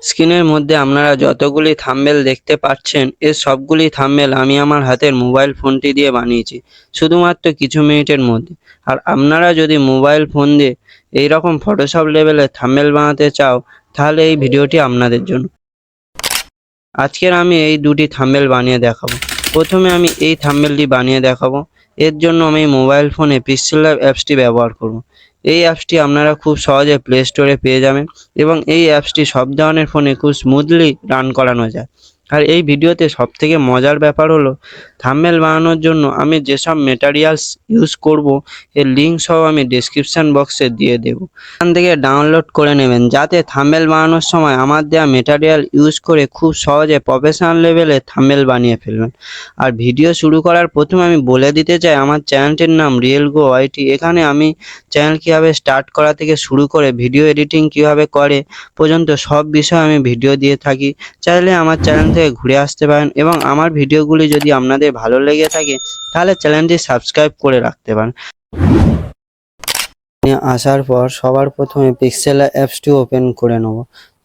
স্ক্রিনের মধ্যে আপনারা যতগুলি থাম্বনেল দেখতে পাচ্ছেন এর সবগুলি থাম্বনেল আমি আমার হাতের মোবাইল ফোনটি দিয়ে বানিয়েছি শুধুমাত্র কিছু মিনিটের মধ্যে। আর আপনারা যদি মোবাইল ফোন দিয়ে এইরকম ফটোশপ লেভেলের থাম্বনেল বানাতে চাও তাহলে এই ভিডিওটি আপনাদের জন্য। আজকের আমি এই দুটি থাম্বনেল বানিয়ে দেখাবো। প্রথমে আমি এই থাম্বনেলটি বানিয়ে দেখাবো। এর জন্য আমি মোবাইল ফোনে পিক্সেল ল্যাব অ্যাপসটি ব্যবহার করব। এই অ্যাপসটি আপনারা খুব সহজে প্লে স্টোরে পেয়ে যাবেন এবং এই অ্যাপসটি সব ধরনের ফোনে খুব স্মুথলি রান করানো যায়। আর এই ভিডিওতে সবথেকে মজার ব্যাপার হলো থাম্বনেল বানানোর জন্য আমি যেসব মেটেরিয়ালস ইউজ করব এর লিঙ্ক সহ আমি ডেসক্রিপশন বক্সে দিয়ে দেবো। এখান থেকে ডাউনলোড করে নেবেন যাতে থাম্বনেল বানানোর সময় আমার দেওয়া মেটেরিয়াল ইউজ করে খুব সহজে প্রফেশনাল লেভেলে থাম্বনেল বানিয়ে ফেলবেন। আর ভিডিও শুরু করার প্রথমে আমি বলে দিতে চাই আমার চ্যানেলটির নাম রিয়েল গো ওয়াইটি। এখানে আমি চ্যানেল কীভাবে স্টার্ট করা থেকে শুরু করে ভিডিও এডিটিং কীভাবে করে পর্যন্ত সব বিষয়ে আমি ভিডিও দিয়ে থাকি। চাইলে আমার চ্যানেল থেকে ঘুরে আসতে পারেন এবং আমার ভিডিওগুলি যদি আপনাদের ভালো লেগে থাকে তাহলে চ্যানেলটি সাবস্ক্রাইব করে রাখতে পারেন। আসার পর সবার প্রথমে পিক্সেল অ্যাপসটি ওপেন করে নেব।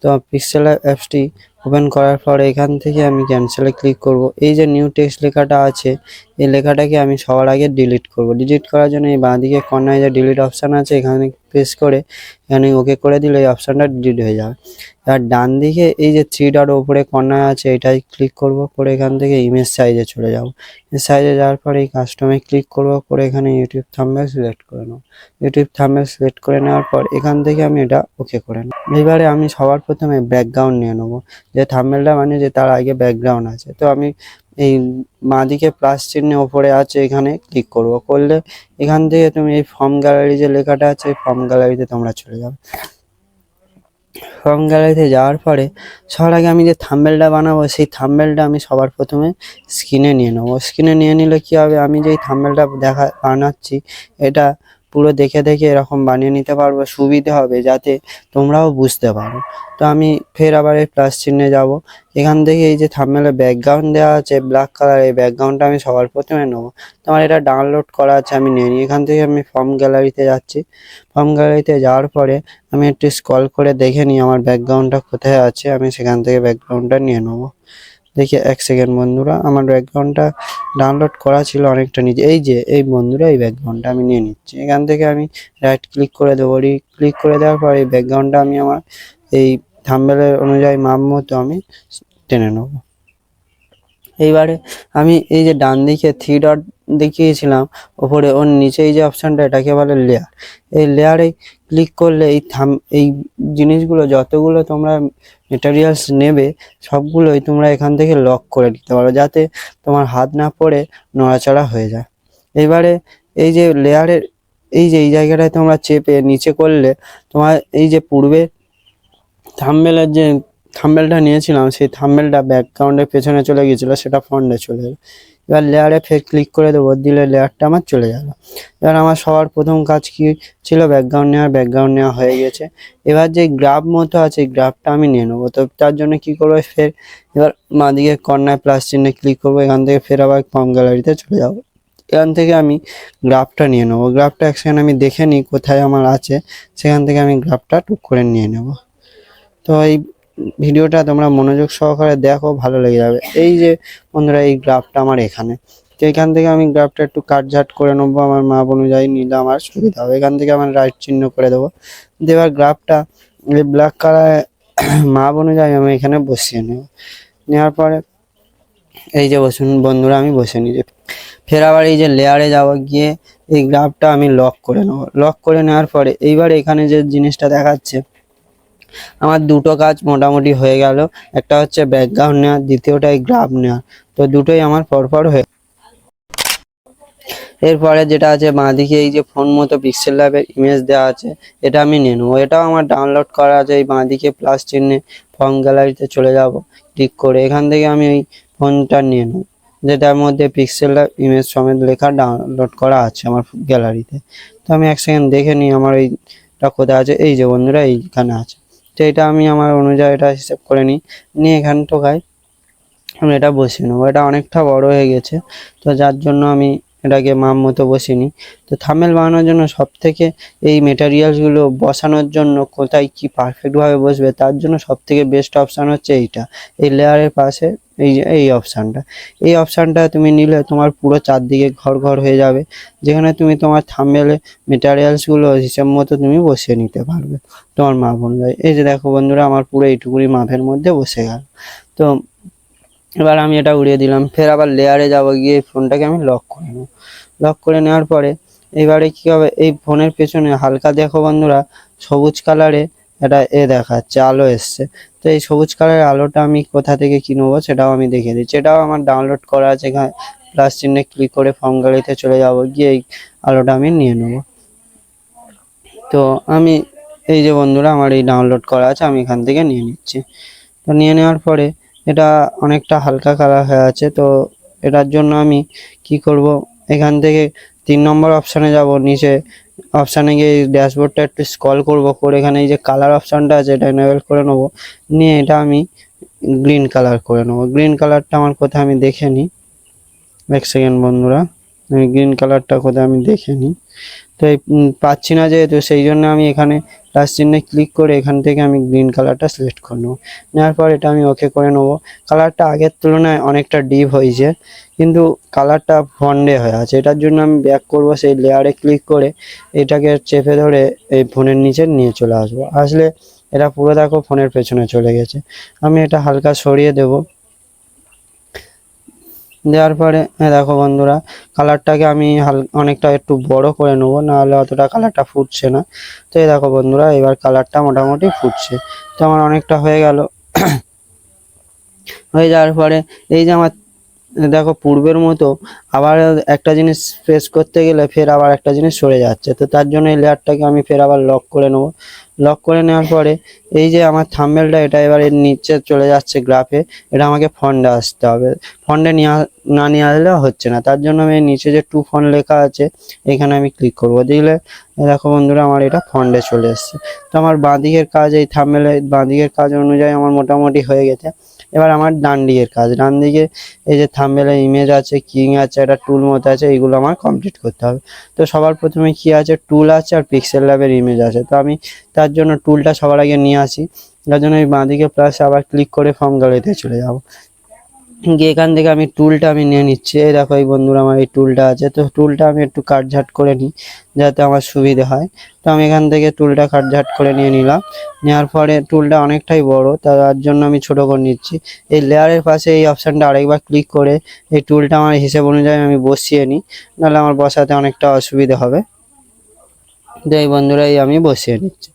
তো পিক্সেল অ্যাপসটি ওপেন করার পর এখান থেকে আমি ক্যান্সেলে ক্লিক করব। এই যে নিউ টেক্সট লেখাটা আছে এই লেখাটাকে আমি সবার আগে ডিলিট করব। ডিলিট করার জন্য এই বাঁদিকে কর্নারে যে ডিলিট অপশান আছে এখানে প্রেস করে এখানে ওকে করে দিলে এই অপশানটা ডিলিট হয়ে যাবে। আর ডান দিকে এই যে থ্রি ডট ওপরে কর্নার আছে এটাই ক্লিক করব, করে এখান থেকে ইমেজ সাইজে চলে যাব। সাইজে যাওয়ার পরে এই কাস্টমে ক্লিক করব, করে এখানে ইউটিউব থাম্বনেল সিলেক্ট করে নেব। ইউটিউব থাম্বনেল সিলেক্ট করে নেওয়ার পর এখান থেকে আমি এটা ওকে করে নেব। এবারে আমি সবার প্রথমে ব্যাকগ্রাউন্ড নিয়ে নেবো। যে থাম্বনেলটা বানিয়েছে তার আগে ব্যাকগ্রাউন্ড আছে, তো আমি এই বাঁদিকে প্লাস চিহ্ন ওপরে আছে এখানে ক্লিক করব। করলে এখান থেকে তুমি এই ফর্ম গ্যালারি যে লেখাটা আছে এই ফর্ম গ্যালারিতে তোমরা চলে যাবে। ফর্ম গ্যালারিতে যাওয়ার পরে সবার আগে আমি যে থাম্বনেলটা বানাবো সেই থাম্বনেলটা আমি সবার প্রথমে স্ক্রিনে নিয়ে নেবো। স্ক্রিনে নিয়ে নিলে কী হবে, আমি যেই থাম্বনেলটা বানাচ্ছি এটা পুরো দেখে দেখে এরকম বানিয়ে নিতে পারবো, সুবিধে হবে যাতে তোমরাও বুঝতে পারো। তো আমি ফের আবার এই প্লাস চিহ্নে যাব। এখান থেকে এই যে থাম্বনেলের ব্যাকগ্রাউন্ড দেওয়া আছে ব্ল্যাক কালার, এই ব্যাকগ্রাউন্ডটা আমি সবার প্রথমে নেবো। তো আমার এটা ডাউনলোড করা আছে আমি নিয়ে নিই। এখান থেকে আমি ফর্ম গ্যালারিতে যাচ্ছি। ফর্ম গ্যালারিতে যাওয়ার পরে আমি একটু স্ক্রল করে দেখে নিই আমার ব্যাকগ্রাউন্ডটা কোথায় আছে, আমি সেখান থেকে ব্যাকগ্রাউন্ডটা নিয়ে নেবো। দেখি এক সেকেন্ড বন্ধুরা, আমার ব্যাকগ্রাউন্ডটা ডাউনলোড করা ছিল অনেকটা নিচে। এই যে এই বন্ধুরা এই ব্যাকগ্রাউন্ডটা আমি নিয়ে নিচ্ছি। এখান থেকে আমি রাইট ক্লিক করে দেবো। ক্লিক করে দেওয়ার পর এই ব্যাকগ্রাউন্ডটা আমি আমার এই থাম্বনেলের অনুযায়ী মাপ মতো আমি টেনে নেবো। এইবারে আমি এই যে ডান দিকে থ্রি ডট দেখিয়েছিলাম ওপরে, ওর নিচে এই যে অপশানটা এটাকে বলে লেয়ার। এই লেয়ারে ক্লিক করলে এই জিনিসগুলো যতগুলো তোমরা মেটেরিয়ালস নেবে সবগুলোই তোমরা এখান থেকে লক করে দিতে পারো যাতে তোমার হাত না পড়ে নড়াচড়া হয়ে যায়। এবারে এই যে লেয়ারের এই যে এই জায়গাটায় তোমরা চেপে নিচে করলে তোমার এই যে পূর্বে থাম্বনেলের যে থাম্বনেলটা নিয়েছিলাম সেই থাম্বনেলটা ব্যাকগ্রাউন্ডের পেছনে চলে গিয়েছিলো, সেটা ফ্রন্টে চলে যাবে। এবার লেয়ারে ফের ক্লিক করে দেবো, দিলে লেয়ারটা আমার চলে যাবে। এবার আমার সবার প্রথম কাজ কি ছিল, ব্যাকগ্রাউন্ড নেওয়া হয়ে গেছে। এবার যে গ্রাফ মতো আছে এই গ্রাফটা আমি নিয়ে নেবো। তো তার জন্য কি করবো, ফের এবার বাঁদিকে কর্নার প্লাস চিহ্নে ক্লিক করবো। এখান থেকে ফের আবার ফর্ম গ্যালারিতে চলে যাবো। এখান থেকে আমি গ্রাফটা নিয়ে নেবো। গ্রাফটা এক সেকেন্ড আমি দেখে নিই কোথায় আমার আছে, সেখান থেকে আমি গ্রাফটা টুক করে নিয়ে নেবো। তো এই ভিডিওটা তোমরা মনোযোগ সহকারে দেখো, ভালো লেগে যাবে। এই যে বন্ধুরা এই গ্রাফটা আমার এখানে, তো এখান থেকে আমি গ্রাফটা একটু কাটঝাট করে নেবো, আমার মাপ অনুযায়ী নিলে আমার সুবিধা হবে। এখান থেকে আমার রাইট চিহ্ন করে দেবো। দেওয়ার গ্রাফটা এই ব্ল্যাক কালার মাপ অনুযায়ী আমি এখানে বসিয়ে নেব। নেওয়ার পরে এই যে বসুন বন্ধুরা আমি বসে নিই। ফের আবার এই যে লেয়ারে যাব, গিয়ে এই গ্রাফটা আমি লক করে নেব। লক করে নেওয়ার পরে এইবার এখানে যে জিনিসটা দেখাচ্ছে আমার দুটো কাজ মোটামুটি হয়ে গেল। একটা হচ্ছে ব্যাকগ্রাউন্ড নেওয়া, দ্বিতীয়টা এই গ্রাফ নেওয়া। তো দুটোই আমার পরপর হয়ে এরপরে যেটা আছে বাঁদিকে এই যে ফোন মতো পিক্সেল ল্যাবের ইমেজ দেওয়া আছে এটা আমি নিয়ে নেবো। এটাও আমার ডাউনলোড করা আছে। এই বাঁদিকে প্লাস চিহ্নে ফর্ম গ্যালারিতে চলে যাব, ক্লিক করে এখান থেকে আমি এই ফোনটা নিয়ে নেব, যেটার মধ্যে পিক্সেল ল্যাব ইমেজ সমেত লেখা ডাউনলোড করা আছে আমার গ্যালারিতে। তো আমি এক সেকেন্ড দেখে নিই আমার এইটা কোথায় আছে। এই যে বন্ধুরা এইখানে আছে। তো এটা আমি আমার অনুযায়ী এটা হিসেব করে নিয়ে এখান টোকায় আমি এটা বসিয়ে নেবো। এটা অনেকটা বড় হয়ে গেছে, তো যার জন্য আমি এটাকে মাপ মতো বসিয়ে নিই। তো থাম্বনেল বানানোর জন্য সবথেকে এই মেটেরিয়ালসগুলো বসানোর জন্য কোথায় কি পারফেক্টভাবে বসবে তার জন্য সবথেকে বেস্ট অপশান হচ্ছে এইটা, এই লেয়ারের পাশে এই যে এই অপশানটা। এই অপশানটা তুমি নিলে তোমার পুরো চারদিকে ঘর ঘর হয়ে যাবে, যেখানে তুমি তোমার থাম্বনেলে মেটেরিয়ালসগুলো হিসেব মতো তুমি বসিয়ে নিতে পারবে তোমার মাপ অনুযায়ী। এই যে দেখো বন্ধুরা, আমার পুরো এইটুকুনি মাপের মধ্যে বসে গেল। তো এবার আমি এটা উড়িয়ে দিলাম, ফের আবার লেয়ারে যাব, গিয়ে ফোনটাকে আমি লক করে নেব। লক করে নেওয়ার পরে এবারে কি হবে, এই ফোনের পেছনে হালকা দেখো বন্ধুরা সবুজ কালারে এটা দেখাচ্ছে আলো এসছে। তো এই সবুজ কালারের আলোটা আমি কোথা থেকে কিনবো সেটাও আমি দেখিয়ে দিচ্ছি। এটাও আমার ডাউনলোড করা আছে, এখানে প্লাস চিহ্নে ক্লিক করে ফর্ম গ্যালারিতে চলে যাব, গিয়ে এই আলোটা আমি নিয়ে নেব। তো আমি এই যে বন্ধুরা আমার এই ডাউনলোড করা আছে, আমি এখান থেকে নিয়ে নিচ্ছি। তো নিয়ে নেওয়ার পরে এটা অনেকটা হালকা কালার হয়ে আছে। তো এটার জন্য আমি কি করব, এখান থেকে 3 নম্বর অপশানে যাব, নিচে অপশানে গিয়ে ড্যাশবোর্ডটা একটু স্ক্রল করব, করে এখানে এই যে কালার অপশানটা আছে এটা এনেবল করে নেব। নিয়ে এটা আমি গ্রিন কালার করে নেব। গ্রিন কালারটা আমার কোথায় আমি দেখে নিই, এক সেকেন্ড বন্ধুরা, আমি গ্রিন কালারটা কোথায় আমি দেখে নিই। তো এই পাচ্ছি না যেহেতু, সেই জন্য আমি এখানে প্লাস চিহ্নে ক্লিক করে এখান থেকে আমি গ্রিন কালারটা সিলেক্ট করে নেবো। নেওয়ার পর এটা আমি ওকে করে নেবো। কালারটা আগের তুলনায় অনেকটা ডিপ হয়েছে, কিন্তু কালারটা ফন্ডে হয়ে আছে। এটার জন্য আমি ব্যাক করব, সেই লেয়ারে ক্লিক করে এটাকে চেপে ধরে এই ফোনের নিচে নিয়ে চলে আসবো। আসলে এটা পুরো দেখো ফোনের পেছনে চলে গেছে। আমি এটা হালকা সরিয়ে দেবো। দেওয়ার পরে দেখো বন্ধুরা, কালারটাকে আমি অনেকটা একটু বড় করে নেবো, নাহলে অতটা কালারটা ফুটছে না। তো এই দেখো বন্ধুরা, এবার কালারটা মোটামুটি ফুটছে। তো আমার অনেকটা হয়ে গেল। হয়ে যাওয়ার পরে এই যে আমার দেখো পূর্বের মতো আবার একটা জিনিস প্রেস করতে গেলে ফের আবার একটা জিনিস সরে যাচ্ছে। তো তার জন্য এই লেয়ারটাকে আমি ফের আবার লক করে নেব। লক করে নেওয়ার পরে এই যে আমার থাম্বনেলটা এটা এবার এর নিচে চলে যাচ্ছে গ্রাফে, এটা আমাকে ফন্টে আসতে হবে। ফন্টে না নিয়ে আসলে হচ্ছে না, তার জন্য আমি নিচে যে টু ফন্ট লেখা আছে এখানে আমি ক্লিক করবো। দিলে দেখো বন্ধুরা আমার এটা ফন্টে চলে এসছে। তো আমার বাঁদিকের কাজ, এই থাম্বনেলের বাঁদিকের কাজ অনুযায়ী আমার মোটামুটি হয়ে গেছে। এবার আমার ডান দিকের কাজ, ডান দিকে এই যে থাম্বনেলের ইমেজ আছে, কিং আছে, একটা টুল মতো আছে, এইগুলো আমার কমপ্লিট করতে হবে। তো সবার প্রথমে কি আছে, টুল আছে আর পিক্সেল ল্যাবের ইমেজ আছে। তো আমি তার জন্য টুলটা সবার আগে নিয়ে আসি। তার জন্য এই বাঁদিকে প্লাস আবার ক্লিক করে ফর্ম গ্যালারিতে চলে যাব, গিয়ে এখান থেকে আমি টুলটা আমি নিয়ে নিচ্ছি। এই দেখো এই বন্ধুরা আমার এই টুলটা আছে। তো টুলটা আমি একটু কাটঝাট করে নিই যাতে আমার সুবিধে হয়। তো আমি এখান থেকে টুলটা কাটঝাট করে নিয়ে নিলাম। নেওয়ার পরে টুলটা অনেকটাই বড়, তার জন্য আমি ছোট করে নিচ্ছি। এই লেয়ারের পাশে এই অপশানটা আরেকবার ক্লিক করে এই টুলটা আমার হিসেব অনুযায়ী আমি বসিয়ে নিই, নাহলে আমার বসাতে অনেকটা অসুবিধা হবে। তো এই বন্ধুরা এই আমি বসিয়ে নিচ্ছি।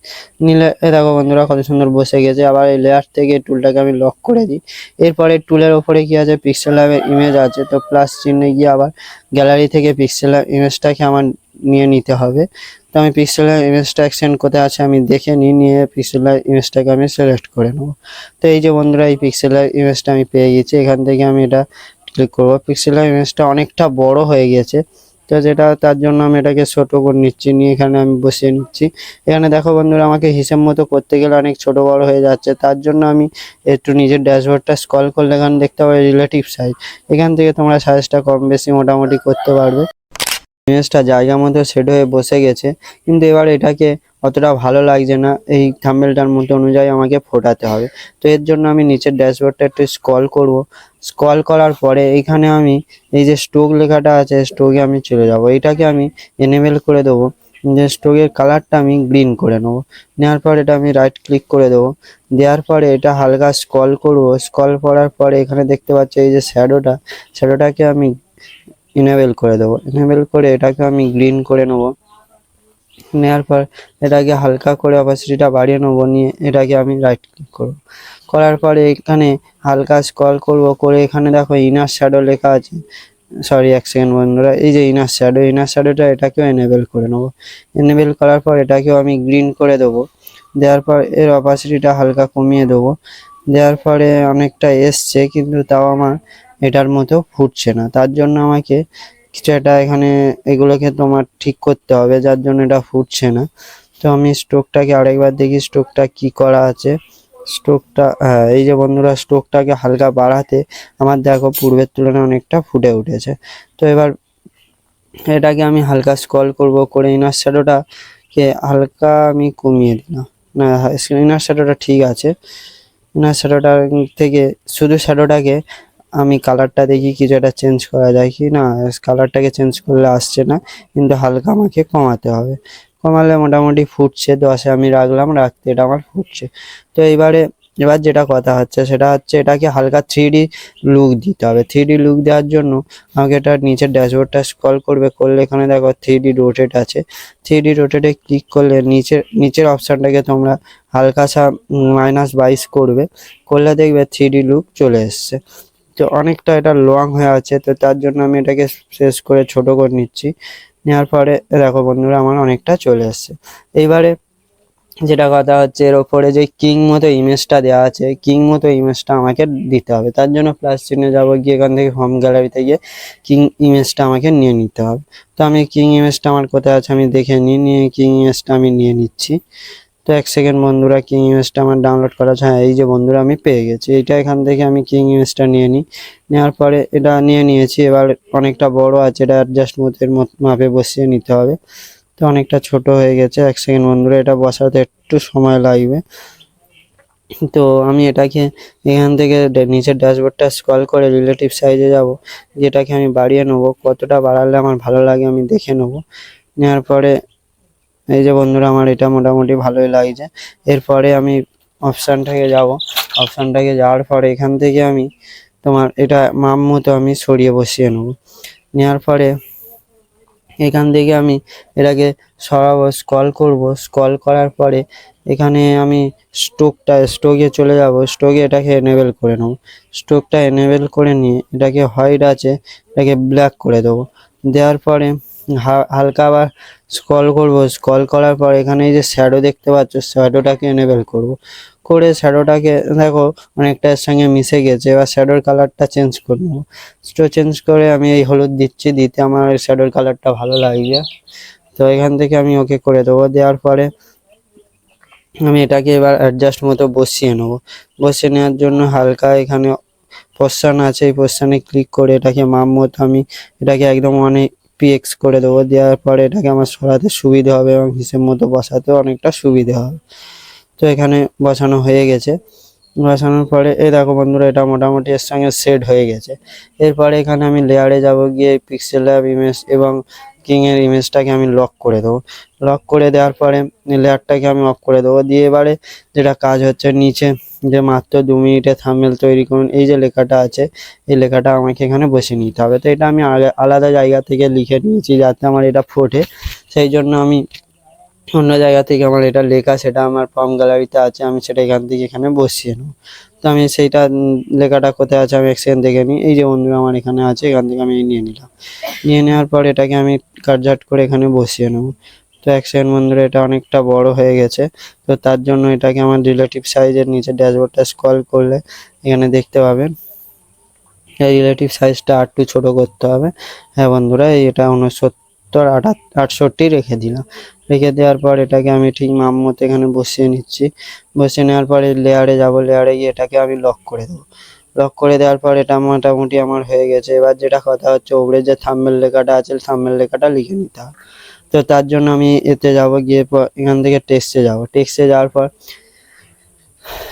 নিলে দেখো বন্ধুরা কত সুন্দর বসে গেছে। আবার এই লেয়ার থেকে টুলটাকে আমি লক করে দিই। এরপরে টুলের ওপরে কি আছে, পিক্সেল ল্যাবের ইমেজ আছে। তো প্লাস চিহ্নে গিয়ে আবার গ্যালারি থেকে পিক্সেল ল্যাব ইমেজটাকে আমার নিয়ে নিতে হবে। তো আমি পিক্সেল ল্যাব ইমেজটা এক্সটেন্ড কোথায় আছে আমি দেখে নিয়ে পিক্সেল ল্যাব ইমেজটাকে আমি সিলেক্ট করে নেবো। তো এই যে বন্ধুরা এই পিক্সেল ল্যাব ইমেজটা আমি পেয়ে গেছি। এখান থেকে আমি এটা ক্লিক করবো। পিক্সেল ল্যাব ইমেজটা অনেকটা বড় হয়ে গেছে, তো যেটা তার জন্য আমি এটাকে ছোট করে নিচ্ছি, নিয়ে এখানে আমি বসিয়ে নিচ্ছি। এখানে দেখো বন্ধুরা আমাকে হিসেব মতো করতে গেলে অনেক ছোট বড় হয়ে যাচ্ছে, তার জন্য আমি একটু নিজের ড্যাশবোর্ডটা স্ক্রল করলে এখানে দেখতে পাবে রিলেটিভ সাইজ। এখান থেকে তোমরা সাইজটা কম বেশি মোটামুটি করতে পারবে। ইমেজটা জায়গা মতো সেট হয়ে বসে গেছে, কিন্তু এবার এটাকে অতটা ভালো লাগছে না, এই থাম্বনেলটার মতো অনুযায়ী আমাকে ফোটাতে হবে। তো এর জন্য আমি নিচের ড্যাশবোর্ডটা একটু স্ক্রল করব। স্ক্রল করার পরে এইখানে আমি এই যে স্ট্রোক লেখাটা আছে, স্ট্রোকে আমি চলে যাব। এটাকে আমি এনেবেল করে দেবো, যে স্ট্রোকের কালারটা আমি গ্রিন করে নেবো। নেওয়ার পর এটা আমি রাইট ক্লিক করে দেবো। দেওয়ার পরে এটা হালকা স্ক্রল করব। স্ক্রল করার পরে এখানে দেখতে পাচ্ছি এই যে শ্যাডোটাকে আমি ইনেবল করে দেবো। ইনেবল করে এটাকে আমি গ্রিন করে নেব। নেওয়ার পর এটাকে হালকা করে অপাসিটিটা বাড়িয়ে নেবো, নিয়ে এটাকে আমি রাইট ক্লিক করব। করার পরে এখানে হালকা স্ক্রল করব, করে এখানে দেখো ইনার শ্যাডো লেখা আছে। সরি এক সেকেন্ড বন্ধুরা, এই যে ইনার শ্যাডোটা এটাকেও এনেবেল করে নেবো। এনেবেল করার পর এটাকেও আমি গ্রিন করে দেবো। দেওয়ার পর এর অপাসিটিটা হালকা কমিয়ে দেবো। দেওয়ার পরে অনেকটা এসছে, কিন্তু তাও আমার এটার মতো ফুটছে না। তার জন্য আমাকে কিছু একটা এখানে এগুলোকে তোমার ঠিক করতে হবে, যার জন্য এটা ফুটছে না। তো আমি স্ট্রোকটাকে আরেকবার দেখি, স্ট্রোকটা কি করা আছে। স্ট্রোকটা, হ্যাঁ এই যে বন্ধুরা স্ট্রোকটাকে হালকা বাড়াতে আমার দেখো পূর্বের তুলনায় অনেকটা ফুটে উঠেছে। তো এবার এটাকে আমি হালকা স্ক্রল করব, করে ইনার শ্যাডোটাকে হালকা আমি কমিয়ে দিলাম। না, ইনার শ্যাডোটা ঠিক আছে। ইনার শ্যাডোটা থেকে শুধু শ্যাডোটাকে আমি কালারটা দেখি কিছু একটা চেঞ্জ করা যায় কি না। কালারটাকে চেঞ্জ করলে আসছে না, কিন্তু হালকা আমাকে কমাতে হবে। কমালে মোটামুটি ফুটছে, 10-এ আমি রাখলাম, রাখতে এটা আমার ফুটছে। তো এবার যেটা কথা হচ্ছে সেটা হচ্ছে এটাকে হালকা 3D লুক দিতে হবে। 3D লুক দেওয়ার জন্য আমাকে এটা নিচের ড্যাশবোর্ডটা স্ক্রল করলে এখানে দেখো 3D রোটেট আছে। 3D রোটেটে ক্লিক করলে নিচের অপশানটাকে তোমরা হালকা -22 করলে দেখবে 3D লুক চলে এসছে। তো অনেকটা এটা লং হয়ে আছে, তো তার জন্য আমি এটাকে শেষ করে ছোট করে নিচ্ছি। নেওয়ার পরে দেখো বন্ধুরা আমার অনেকটা চলে এসছে। এইবারে যেটা কথা হচ্ছে এর ওপরে যে কিং মতো ইমেজটা দেওয়া আছে, কিং মতো ইমেজটা আমাকে দিতে হবে। তার জন্য প্লাস চিহ্নে যাবো, গিয়ে এখান থেকে হোম গ্যালারিতে গিয়ে কিং ইমেজটা আমাকে নিয়ে নিতে হবে। তো আমি কিং ইমেজটা আমার কোথায় আছে আমি দেখে নিয়ে কিং ইমেজটা আমি নিয়ে নিচ্ছি। তো 1 সেকেন্ড বন্ধুরা, কিং ইমেজটা আমার ডাউনলোড করা আছে। হ্যাঁ, এই যে বন্ধুরা আমি পেয়ে গেছি। এইটা এখান থেকে আমি কিং ইমেজটা নিয়ে নিই। নেওয়ার পরে এটা নিয়েছি। এবার অনেকটা বড় আছে, এটা অ্যাডজাস্টমেন্টের মাপে বসিয়ে নিতে হবে। তো অনেকটা ছোট হয়ে গেছে। 1 সেকেন্ড বন্ধুরা, এটা বসাতে একটু সময় লাগবে। তো আমি এটাকে এখান থেকে নিচের ড্যাশবোর্ডটা স্ক্রল করে রিলেটিভ সাইজে যাব, যেটাকে আমি বাড়িয়ে নেবো। কতটা বাড়ালে আমার ভালো লাগে আমি দেখে নেবো। নেওয়ার পরে এই যে বন্ধুরা আমার এটা মোটামুটি ভালোই লাগছে। এরপরে আমি অপশানটাকে যাওয়ার পরে এখান থেকে আমি তোমার এটা মাপ মতো আমি সরিয়ে বসিয়ে নেবো। নেওয়ার পরে এখান থেকে আমি এটাকে সরাবো, স্ক্রল করার পরে এখানে আমি স্টোকে চলে যাব। স্টোকে এটাকে এনেবেল করে নেবো। স্টোকটা এনেবেল করে নিয়ে এটাকে হোয়াইট আছে, এটাকে ব্ল্যাক করে দেবো। দেওয়ার পরে হালকা আবার স্ক্রল করার পর এখানে এই যে শ্যাডো দেখতে পাচ্ছ, শ্যাডোটাকে এনেবেল করে শ্যাডোটাকে দেখো অনেকটা এর সঙ্গে মিশে গেছে। এবার শ্যাডোর কালারটা চেঞ্জ করে নেবো। চেঞ্জ করে আমি এই হলুদ দিতে আমার শ্যাডোর কালারটা ভালো লাগছে। তো এখান থেকে আমি ওকে করে দেবো। দেওয়ার পরে আমি এটাকে এবার অ্যাডজাস্ট মতো বসিয়ে নেবো। বসিয়ে নেওয়ার জন্য হালকা এখানে পোর্শন আছে, এই পোর্শনে ক্লিক করে এটাকে মাপ মতো আমি এটাকে একদম অনেক পিএক্স করে দেবো। দেওয়ার পরে এটাকে আমার সরাতে সুবিধা হবে এবং হিসেব মতো বসাতেও অনেকটা সুবিধা হবে। তো এখানে বসানো হয়ে গেছে। বসানোর পরে এই দেখো বন্ধুরা, এটা মোটামুটি এর সঙ্গে সেট হয়ে গেছে। এরপরে এখানে আমি লেয়ারে যাব, গিয়ে পিক্সেল ল্যাব ইমেজ এবং কিং এর ইমেজটাকে আমি লক করে দেবো। লক করে দেওয়ার পরে লেয়ারটাকে আমি অফ করে দেবো। দিয়ে এবারে যেটা কাজ হচ্ছে, নিচে যে মাত্র 2 মিনিটে থাম্বনেল তৈরি করুন, এই যে লেখাটা আছে, এই লেখাটা আমাকে এখানে বসিয়ে নিতে হবে। তো এটা আমি আলাদা জায়গা থেকে লিখে নিয়েছি যাতে আমার এটা ফোটে। সেই জন্য আমি অন্য জায়গা থেকে আমার এটা লেখা, সেটা আমার ফর্ম গ্যালারিতে আছে, আমি সেটা এখান থেকে এখানে বসিয়ে নেবো। তো আমি সেইটা লেখাটা কোথায় আছে আমি 1 সেকেন্ড দেখে নিই। এই যে বন্ধুরা আমার এখানে আছে, এখান থেকে আমি নিয়ে নিলাম। নিয়ে নেওয়ার পর এটাকে আমি কাটজাট করে এখানে বসিয়ে নেবো। তো 1 সেকেন্ড বন্ধুরা, এটা অনেকটা বড় হয়ে গেছে। তো তার জন্য এটাকে আমার রিলেটিভ সাইজের নিচে ড্যাশবোর্ডটা স্ক্রল করলে এখানে দেখতে পাবেন এই রিলেটিভ সাইজটা আরেকটু ছোট করতে হবে। হ্যাঁ বন্ধুরা, এটা 69, 68 রেখে দিলাম। রেখে দেওয়ার পর এটাকে আমি ঠিক মাপ মতো এখানে বসিয়ে নিচ্ছি। বসিয়ে নেওয়ার পরে লেয়ারে যাব, লেয়ারে গিয়ে এটাকে আমি লক করে দেবো। লক করে দেওয়ার পর এটা মোটামুটি আমার হয়ে গেছে। এবার যেটা কথা হচ্ছে, উপরে যে থাম্বনেল লেখাটা আছে, থাম্বনেল লেখাটা লিখে নিতে হবে। তো তার জন্য আমি এতে যাব, গিয়ে এখান থেকে টেক্সটে যাব। টেক্সটে যাওয়ার পর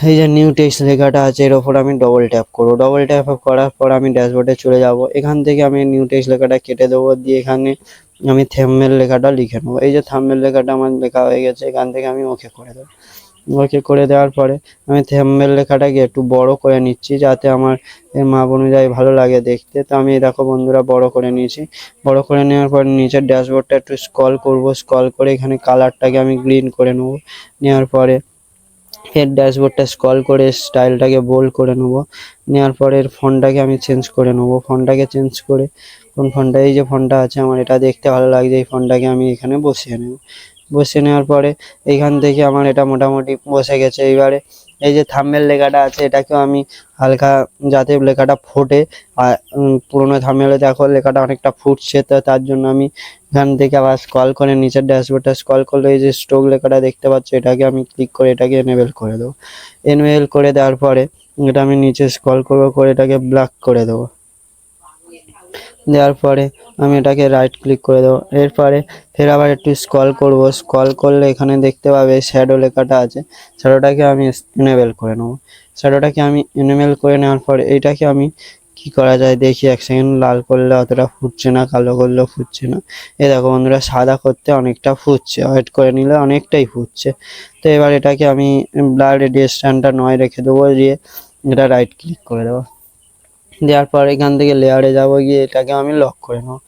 এই যে নিউ টেক্সট লেখাটা আছে, এর ওপর আমি ডবল ট্যাপ করবো। ডবল ট্যাপ করার পর আমি ড্যাশবোর্ডে চলে যাব। এখান থেকে আমি নিউ টেক্সট লেখাটা কেটে দেবো। দিয়ে এখানে আমি থাম্বনেল লেখাটা লিখে নেবো। এই যে থাম্বনেল লেখাটা আমার লেখা হয়ে গেছে, এখান থেকে আমি ওকে করে দেবো। ওকে করে দেওয়ার পরে আমি থাম্বনেল লেখাটাকে একটু বড় করে নিচ্ছি, যাতে আমার এর মাপ অনুযায়ী ভালো লাগে দেখতে। তো আমি দেখো বন্ধুরা বড় করে নিয়েছি। বড় করে নেওয়ার পর নিচের ড্যাশবোর্ডটা একটু স্ক্রল করে এখানে কালারটাকে আমি গ্রিন করে নেবো। নেওয়ার পরে এর ড্যাশবোর্ডটা স্ক্রল করে স্টাইলটাকে বোল্ড করে নেবো। নেওয়ার পরে এর ফন্টটাকে আমি চেঞ্জ করে নেবো। ফন্টটাকে চেঞ্জ করে কোন ফন্টটা, এই যে ফন্টটা আছে আমার এটা দেখতে ভালো লাগছে, এই ফন্টটাকে আমি এখানে বসিয়ে নেব। বসিয়ে নেওয়ার পরে এইখান থেকে আমার এটা মোটামুটি বসে গেছে। এইবারে এই যে থাম্বনেল লেখাটা আছে, এটাকেও আমি হালকা যাতে লেখাটা ফোটে। আর পুরোনো থাম্বনেলে দেখো লেখাটা অনেকটা ফুটছে, তো তার জন্য আমি এখান থেকে আবার স্ক্রল করে নিচের ড্যাশবোর্ডটা স্ক্রল করলে এই যে স্ট্রোক লেখাটা দেখতে পাচ্ছ, এটাকে আমি ক্লিক করে এটাকে এনেবেল করে দেবো। এনেবেল করে দেওয়ার পরে এটা আমি নিচে স্ক্রল করে এটাকে ব্ল্যাক করে দেবো। দেওয়ার পরে আমি এটাকে রাইট ক্লিক করে দেবো। এরপরে ফের আবার একটু স্ক্রল করব। স্ক্রল করলে এখানে দেখতে পাবে শ্যাডো লেখাটা আছে, শ্যাডোটাকে আমি এনেবেল করে নেবো। শ্যাডোটাকে আমি এনেবেল করে নেওয়ার পরে এইটাকে আমি কি করা যায় দেখি এক সেকেন্ড। লাল করলে অতটা ফুটছে না, কালো করলেও ফুটছে না। এই দেখো বন্ধুরা, সাদা করতে অনেকটা ফুটছে, হোয়াইট করে নিলে অনেকটাই ফুটছে। তো এবার এটাকে আমি ব্লার রেডিয়েশনটা 9 রেখে দেবো, দিয়ে এটা রাইট ক্লিক করে দেবো। দেওয়ার পর এখান থেকে লেয়ারে যাব, গিয়ে এটাকে আমি লক করে নেবো।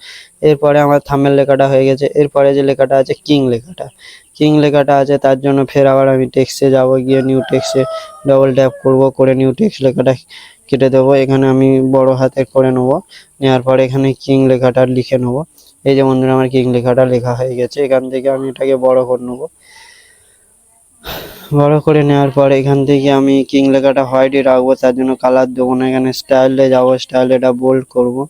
এরপরে আমার থাম্বনেল লেখাটা হয়ে গেছে। এরপরে যে লেখাটা আছে কিং লেখাটা আছে, তার জন্য ফের আবার আমি টেক্সটে যাব, গিয়ে নিউ টেক্সটে ডবল ট্যাপ করব, করে নিউ টেক্সট লেখাটা কেটে দেবো। এখানে আমি বড় হাতে করে নেবো। নেওয়ার পরে এখানে কিং লেখাটা লিখে নেবো। এই যে বন্ধুরা, আমার কিং লেখাটা লেখা হয়ে গেছে। এখান থেকে আমি এটাকে বড় করে নেবো। বড় করে নেওয়ার পর এখান থেকে আমি কিং লেখাটা হোয়াইটই রাখবো, তার জন্য কালার দেবো না। এখানে স্টাইলে যাবো, স্টাইলে এটা বোল্ড করবো।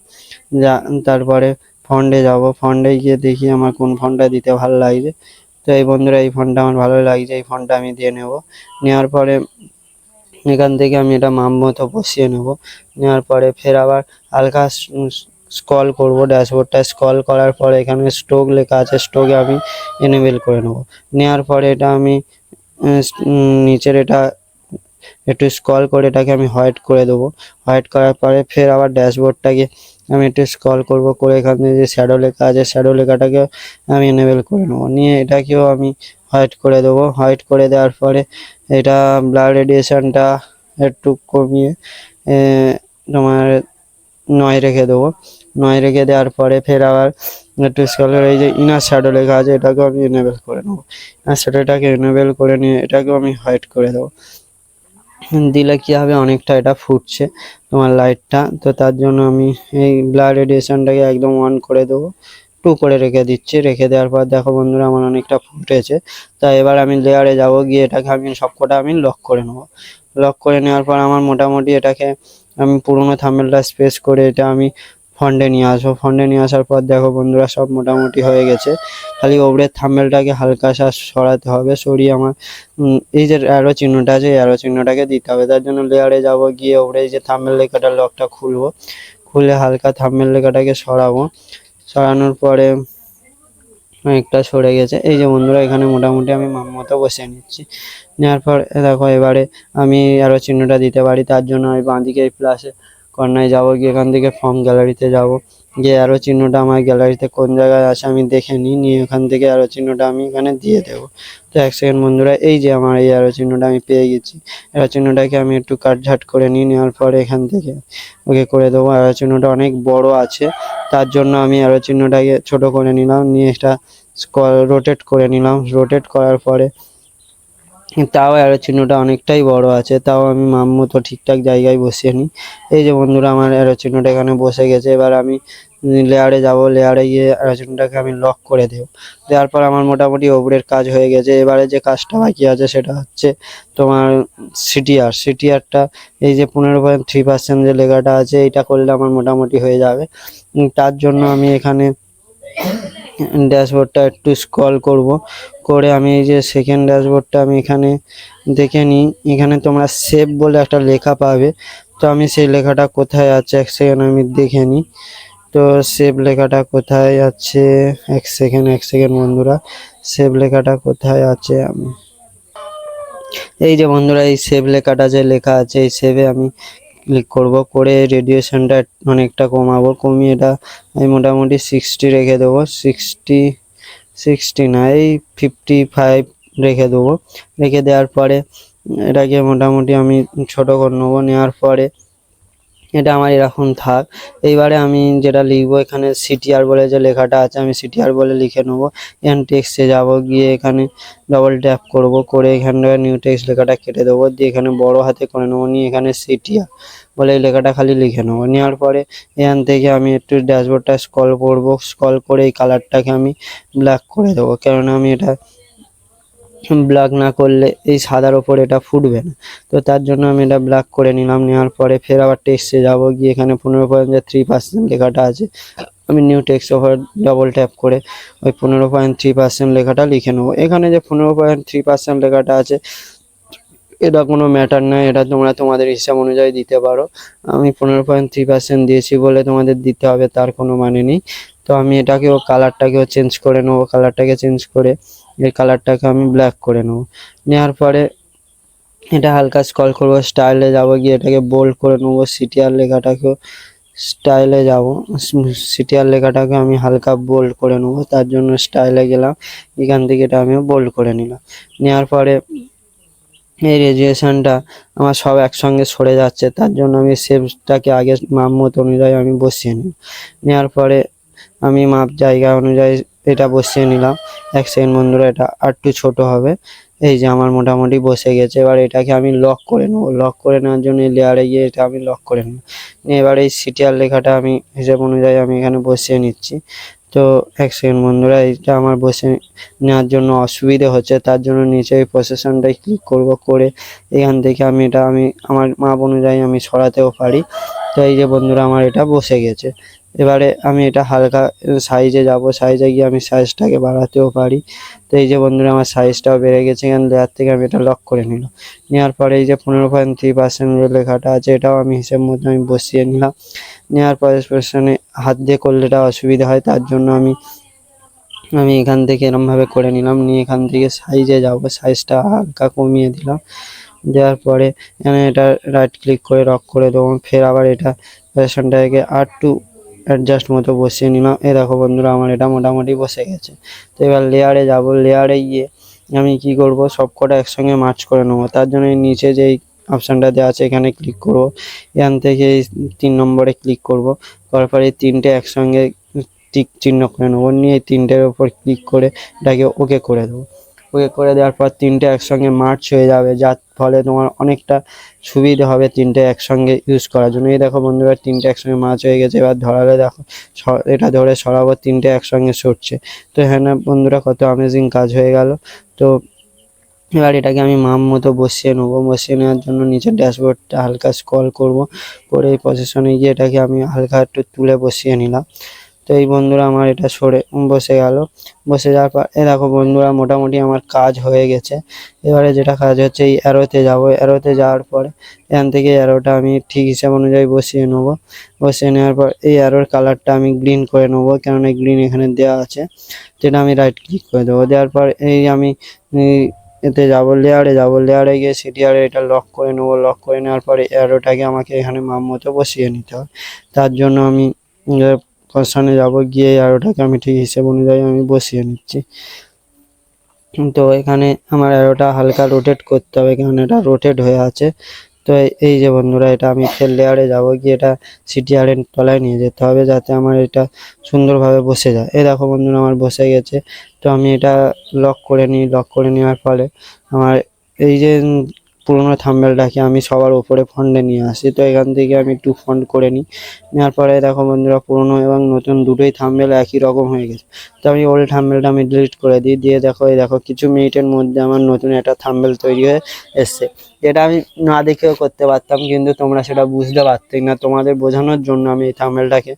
তারপরে ফন্টে যাব, ফন্টে গিয়ে দেখি আমার কোন ফন্টটা দিতে ভালো লাগছে। তো এই বন্ধুরা, এই ফন্টটা আমার ভালো লাগছে, এই ফন্টটা আমি দিয়ে নেব। নেওয়ার পরে এখান থেকে আমি এটা মাপ মতো বসিয়ে নেব। নেওয়ার পরে ফের আবার হালকা স্ক্রল করব, ড্যাশবোর্ডটা স্ক্রল করার পরে এখানে স্ট্রোক লেখা আছে, স্ট্রোকে আমি এনেবেল করে নেব। নেওয়ার পরে এটা আমি নিচের এটা একটু স্ক্রল করে এটাকে আমি হোয়াইট করে দেবো। হোয়াইট করার পরে ফের আবার ড্যাশবোর্ডটাকে আমি একটু স্ক্রল করব, করে এখানে যে শ্যাডো লেখা আছে, শ্যাডো লেখাটাকে আমি এনেবেল করে নেবো। নিয়ে এটাকেও আমি হোয়াইট করে দেবো। হোয়াইট করে দেওয়ার পরে এটা ব্লার রেডিয়েশনটা একটু কমিয়ে তোমার 9 রেখে দেবো। 9 রেখে দেওয়ার পরে ফের আবার একটু স্ক্রল করে এই যে ইনার শ্যাডো লেখা আছে, এটাকেও আমি এনেবেল করে নেবো। ইনার শ্যাডোটাকে এনেবেল করে নিয়ে এটাকেও আমি হোয়াইট করে দেবো। দিলে কি হবে, অনেকটা এটা ফুটছে তোমার লাইটটা। তো তার জন্য আমি এই ব্লার রেডিয়েশনটাকে একদম অন করে দেবো, 2 করে রেখে দিচ্ছি। রেখে দেওয়ার পর দেখো বন্ধুরা, আমার অনেকটা ফুটেছে। তা এবার আমি লেয়ারে যাব, গিয়ে এটাকে আমি সবকটা আমি লক করে নেবো। লক করে নেওয়ার পর আমার মোটামুটি এটাকে আমি পুরোনো থাম্বনেলটা স্পেস করে এটা আমি ফন্টে নিয়ে আসবো। ফন্টে নিয়ে আসার পর দেখো বন্ধুরা, সব মোটামুটি হয়ে গেছে। খালি ওপরের থাম্বনেলটাকে হালকা সরাতে হবে। সরিয়ে আমার এই যে অ্যারো চিহ্নটা আছে, এই অ্যারো চিহ্নটাকে দিতে হবে। তার জন্য লেয়ারে যাব, গিয়ে ওপরে এই যে থাম্বনেল লেখাটা লকটা খুলবো। খুলে হালকা থাম্বনেল লেখাটাকে সরাবো। সরানোর পরে অনেকটা সরে গেছে। এই যে বন্ধুরা, এখানে মোটামুটি আমি মাপ মতো বসিয়ে নিচ্ছি। নেওয়ার পর দেখো এবারে আমি অ্যারো চিহ্নটা দিতে পারি। তার জন্য আমি বাঁদিকে এই প্লাসে কর্নারে যাব, গিয়ে এখান থেকে ফর্ম গ্যালারিতে যাব। গিয়ে অ্যারো চিহ্নটা আমার গ্যালারিতে কোন জায়গায় আছে আমি দেখে নিই, নিয়ে এখান থেকে অ্যারো চিহ্নটা আমি এখানে দিয়ে দেবো। তো এক সেকেন্ড বন্ধুরা, এই যে আমার এই অ্যারো চিহ্নটা আমি পেয়ে গেছি। অ্যারো চিহ্নটাকে আমি একটু কাটঝাট করে নিই। নেওয়ার পরে এখান থেকে ওকে করে দেবো। অ্যারো চিহ্নটা অনেক বড় আছে, তার জন্য আমি অ্যারো চিহ্নটাকে ছোট করে নিলাম। নিয়ে এটা রোটেট করে নিলাম। রোটেট করার পরে তাও অ্যারো চিহ্নটা অনেকটাই বড় আছে, তাও আমি মাপ মতো ঠিকঠাক জায়গায় বসিয়ে নিই। এই যে বন্ধুরা, আমার অ্যারো চিহ্নটা এখানে বসে গেছে। এবার আমি লেয়ারে যাব, লেয়ারে গিয়ে অ্যারো চিহ্নটাকে আমি লক করে দেবো। দেওয়ার পর আমার মোটামুটি ওপরের কাজ হয়ে গেছে। এবারে যে কাজটা বাকি আছে সেটা হচ্ছে তোমার সিটিআরটা এই যে 15.3% যে লেখাটা আছে, এটা করলে আমার মোটামুটি হয়ে যাবে। তার জন্য আমি এখানে ড্যাশবোর্ডটা একটু স্ক্রল করব, করে আমি এই যে সেকেন্ড ড্যাশবোর্ডটা আমি এখানে দেখে নিই। এখানে তোমরা সেভ বলে একটা লেখা পাবে। তো আমি সেই লেখাটা কোথায় আছে এক সেকেন্ড আমি দেখে নিই। তো সেভ লেখাটা কোথায় আছে, এক সেকেন্ড বন্ধুরা, সেভ লেখাটা কোথায় আছে। আমি এই যে বন্ধুরা, এই সেভ লেখাটা যে লেখা আছে, এই সেভে আমি ক্লিক করব। করে রেডিয়েশনটা অনেকটা কমাবো। কমিয়ে এটা আমি মোটামুটি 60 রেখে দেবো। 60 না, এই 55 রেখে দেবো। রেখে দেওয়ার পরে এটাকে মোটামুটি আমি ছোট করে নেবো। নেওয়ার পরে এটা আমার এরকম থাক। এইবারে আমি যেটা লিখবো, এখানে সিটিআর বলে যে লেখাটা আছে, আমি সিটিআর বলে লিখে নেবো। এখানে টেক্সটে যাব, গিয়ে এখানে ডবল ট্যাপ করব, করে এখানে নিউ টেক্সট লেখাটা কেটে দেবো। দিয়ে এখানে বড় হাতে করে নেবো। নিয়ে এখানে সিটিআর বলে এই লেখাটা খালি লিখে নেবো। নেওয়ার পরে এখান থেকে আমি একটু ড্যাশবোর্ডটা স্ক্রল করবো। স্ক্রল করে এই কালারটাকে আমি ব্ল্যাক করে দেবো, কেননা আমি এটা ব্ল্যাক না করলে এই সাদার ওপর এটা ফুটবে না। তো তার জন্য আমি এটা ব্ল্যাক করে নিলাম। নেওয়ার পরে ফের আবার টেক্সটে যাব, গিয়ে এখানে 15.3% লেখাটা আছে, আমি new text over double tap করে ওই 15.3% লেখাটা লিখে নেবো। এখানে যে 15.3% লেখাটা আছে, এটা কোনো ম্যাটার নয়, এটা তোমরা তোমাদের হিসাব অনুযায়ী দিতে পারো। আমি 15.3% দিয়েছি বলে তোমাদের দিতে হবে তার কোনো মানে নেই। তো আমি এটাকেও কালারটাকেও চেঞ্জ করে নেবো, কালারটাকে চেঞ্জ করে এই কালারটাকে আমি ব্ল্যাক করে নেবো। নেওয়ার পরে এটা হালকা স্ক্রল করবো, স্টাইলে যাবো, গিয়ে এটাকে বোল্ড করে নেবো। সিটিআর লেখাটাকেও স্টাইলে যাব, সিটিআর লেখাটাকে আমি হালকা বোল্ড করে নেবো, তার জন্য স্টাইলে গেলাম, এখান থেকে এটা আমি বোল্ড করে নিলাম। নেওয়ার পরে এই রেজুলেশনটা আমার সব একসঙ্গে সরে যাচ্ছে, তার জন্য আমি শেপটাকে আগে মাপ মতো অনুযায়ী আমি বসিয়ে নিই। নেওয়ার পরে আমি মাপ জায়গা অনুযায়ী এটা বসিয়ে নিলাম। 1 সেকেন্ড বন্ধুরা, এটা আরেকটু ছোট হবে। এই যে আমার মোটামুটি বসে গেছে। এবার এটাকে আমি লক করে নেবো। লক করে নেওয়ার জন্য এই লেয়ারে গিয়ে এটা আমি লক করে নেব। নিয়ে এবার এই সিটিআর লেখাটা আমি হিসেব অনুযায়ী আমি এখানে বসিয়ে নিচ্ছি। তো 1 সেকেন্ড বন্ধুরা, এইটা আমার বসে নেওয়ার জন্য অসুবিধে হচ্ছে, তার জন্য নিচে এই পজিশনটায় ক্লিক করব, করে এখান থেকে আমি এটা আমার মাপ অনুযায়ী আমি সরাতেও পারি। তো এই যে বন্ধুরা, আমার এটা বসে গেছে। এবারে আমি এটা হালকা সাইজে যাব, সাইজে গিয়ে আমি সাইজটাকে বাড়াতেও পারি। তো এই যে বন্ধুরা, আমার সাইজটাও বেড়ে গেছে। এখান লেয়ার থেকে আমি এটা লক করে নিলাম। নেওয়ার পরে এই যে 15.3% যে লেখাটা আছে, এটাও আমি হিসেব মতো আমি বসিয়ে নিলাম। নেওয়ার পরে পজিশনে হাত দিয়ে করলে এটা অসুবিধা হয়, তার জন্য আমি এখান থেকে এরমভাবে করে নিলাম। নিয়ে এখান থেকে সাইজে যাব, সাইজটা হালকা কমিয়ে দিলাম। দেওয়ার পরে এখানে এটা রাইট ক্লিক করে লক করে দেবো। ফের আবার এটা পজিশনটাকে আরেকটু অ্যাডজাস্ট মতো বসিয়ে নিলাম। এই দেখো বন্ধুরা, আমার এটা মোটামুটি বসে গেছে। তো এবার লেয়ারে যাব, লেয়ারে গিয়ে আমি কি করব, সবকটা একসঙ্গে মার্চ করে নেবো। তার জন্য এই নিচে যেই অপশানটা দেওয়া আছে এখানে ক্লিক করব। এখান থেকে এই 3 নম্বরে ক্লিক করব, করার পরে এই 3টে একসঙ্গে টিক চিহ্ন করে নেবো। নিয়ে এই 3টের ওপর ক্লিক করে এটাকে ওকে করে দেবো। ওকে করে দেওয়ার পর 3টে একসঙ্গে মার্চ হয়ে যাবে, যার ফলে তোমার অনেকটা সুবিধা হবে 3টে একসঙ্গে ইউজ করার জন্য। এই দেখো বন্ধুরা, 3টে একসঙ্গে মার্চ হয়ে গেছে। এবার ধরালে দেখো এটা ধরে সরাবো, 3টে একসঙ্গে সরছে। তো হ্যাঁ না বন্ধুরা, কত অ্যামেজিং কাজ হয়ে গেল। তো এবার এটাকে আমি মাপ মতো বসিয়ে নেবো। বসিয়ে নেওয়ার জন্য নিচের ড্যাশবোর্ডটা হালকা স্ক্রল করব, করে এই পজিশনে গিয়ে এটাকে আমি হালকা একটু তুলে বসিয়ে নিলাম। তো এই বন্ধুরা, আমার এটা সরে বসে গেল। বসে যাওয়ার পর দেখো বন্ধুরা, মোটামুটি আমার কাজ হয়ে গেছে। এবারে যেটা কাজ হচ্ছে, এই অ্যারোতে যাব। অ্যারোতে যাওয়ার পরে এখান থেকে অ্যারোটা আমি ঠিক হিসাব অনুযায়ী বসিয়ে নেবো। বসিয়ে নেওয়ার পর এই অ্যারোর কালারটা আমি গ্রিন করে নেবো, কেননা গ্রিন এখানে দেওয়া আছে। যেটা আমি রাইট ক্লিক করে দেবো। দেওয়ার পর এই আমি এতে যাব, লেয়ারে যাব। লেয়ারে গিয়ে সিটিআরে এটা লক করে নেবো। লক করে নেওয়ার পরে অ্যারোটাকে আমাকে এখানে মাপ মতো বসিয়ে নিতে হবে। তার জন্য আমি পজিশনে যাব, গিয়ে অ্যারোটাকে আমি ঠিক হিসেব অনুযায়ী আমি বসিয়ে নিচ্ছি। তো এখানে আমার অ্যারোটা হালকা রোটেট করতে হবে, কারণ এটা রোটেট হয়ে আছে। তো এই যে বন্ধুরা, এটা আমি ফের লেয়ারে যাব, গিয়ে এটা সিটিআরের তলায় নিয়ে যেতে হবে, যাতে আমার এটা সুন্দরভাবে বসে যায়। এই দেখো বন্ধুরা, আমার বসে গেছে। তো আমি এটা লক করে নিই। লক করে নেওয়ার ফলে আমার এই যে পুরোনো থাম্বনেলটাকে আমি সবার উপরে ফন্টে নিয়ে আসি। তো এখান থেকে আমি একটু ফন্ট করে নিই। নেওয়ার পরে দেখো বন্ধুরা, পুরোনো এবং নতুন দুটোই থাম্বনেল একই রকম হয়ে গেছে। তো আমি ওল্ড থাম্বনেলটা আমি ডিলিট করে দিই। দিয়ে দেখো, এই দেখো কিছু মিনিটের মধ্যে আমার নতুন একটা থাম্বনেল তৈরি হয়ে এসছে। যেটা আমি না দেখেও করতে পারতাম, কিন্তু তোমরা সেটা বুঝতে পারতে না। তোমাদের বোঝানোর জন্য আমি এই থাম্বনেলটাকে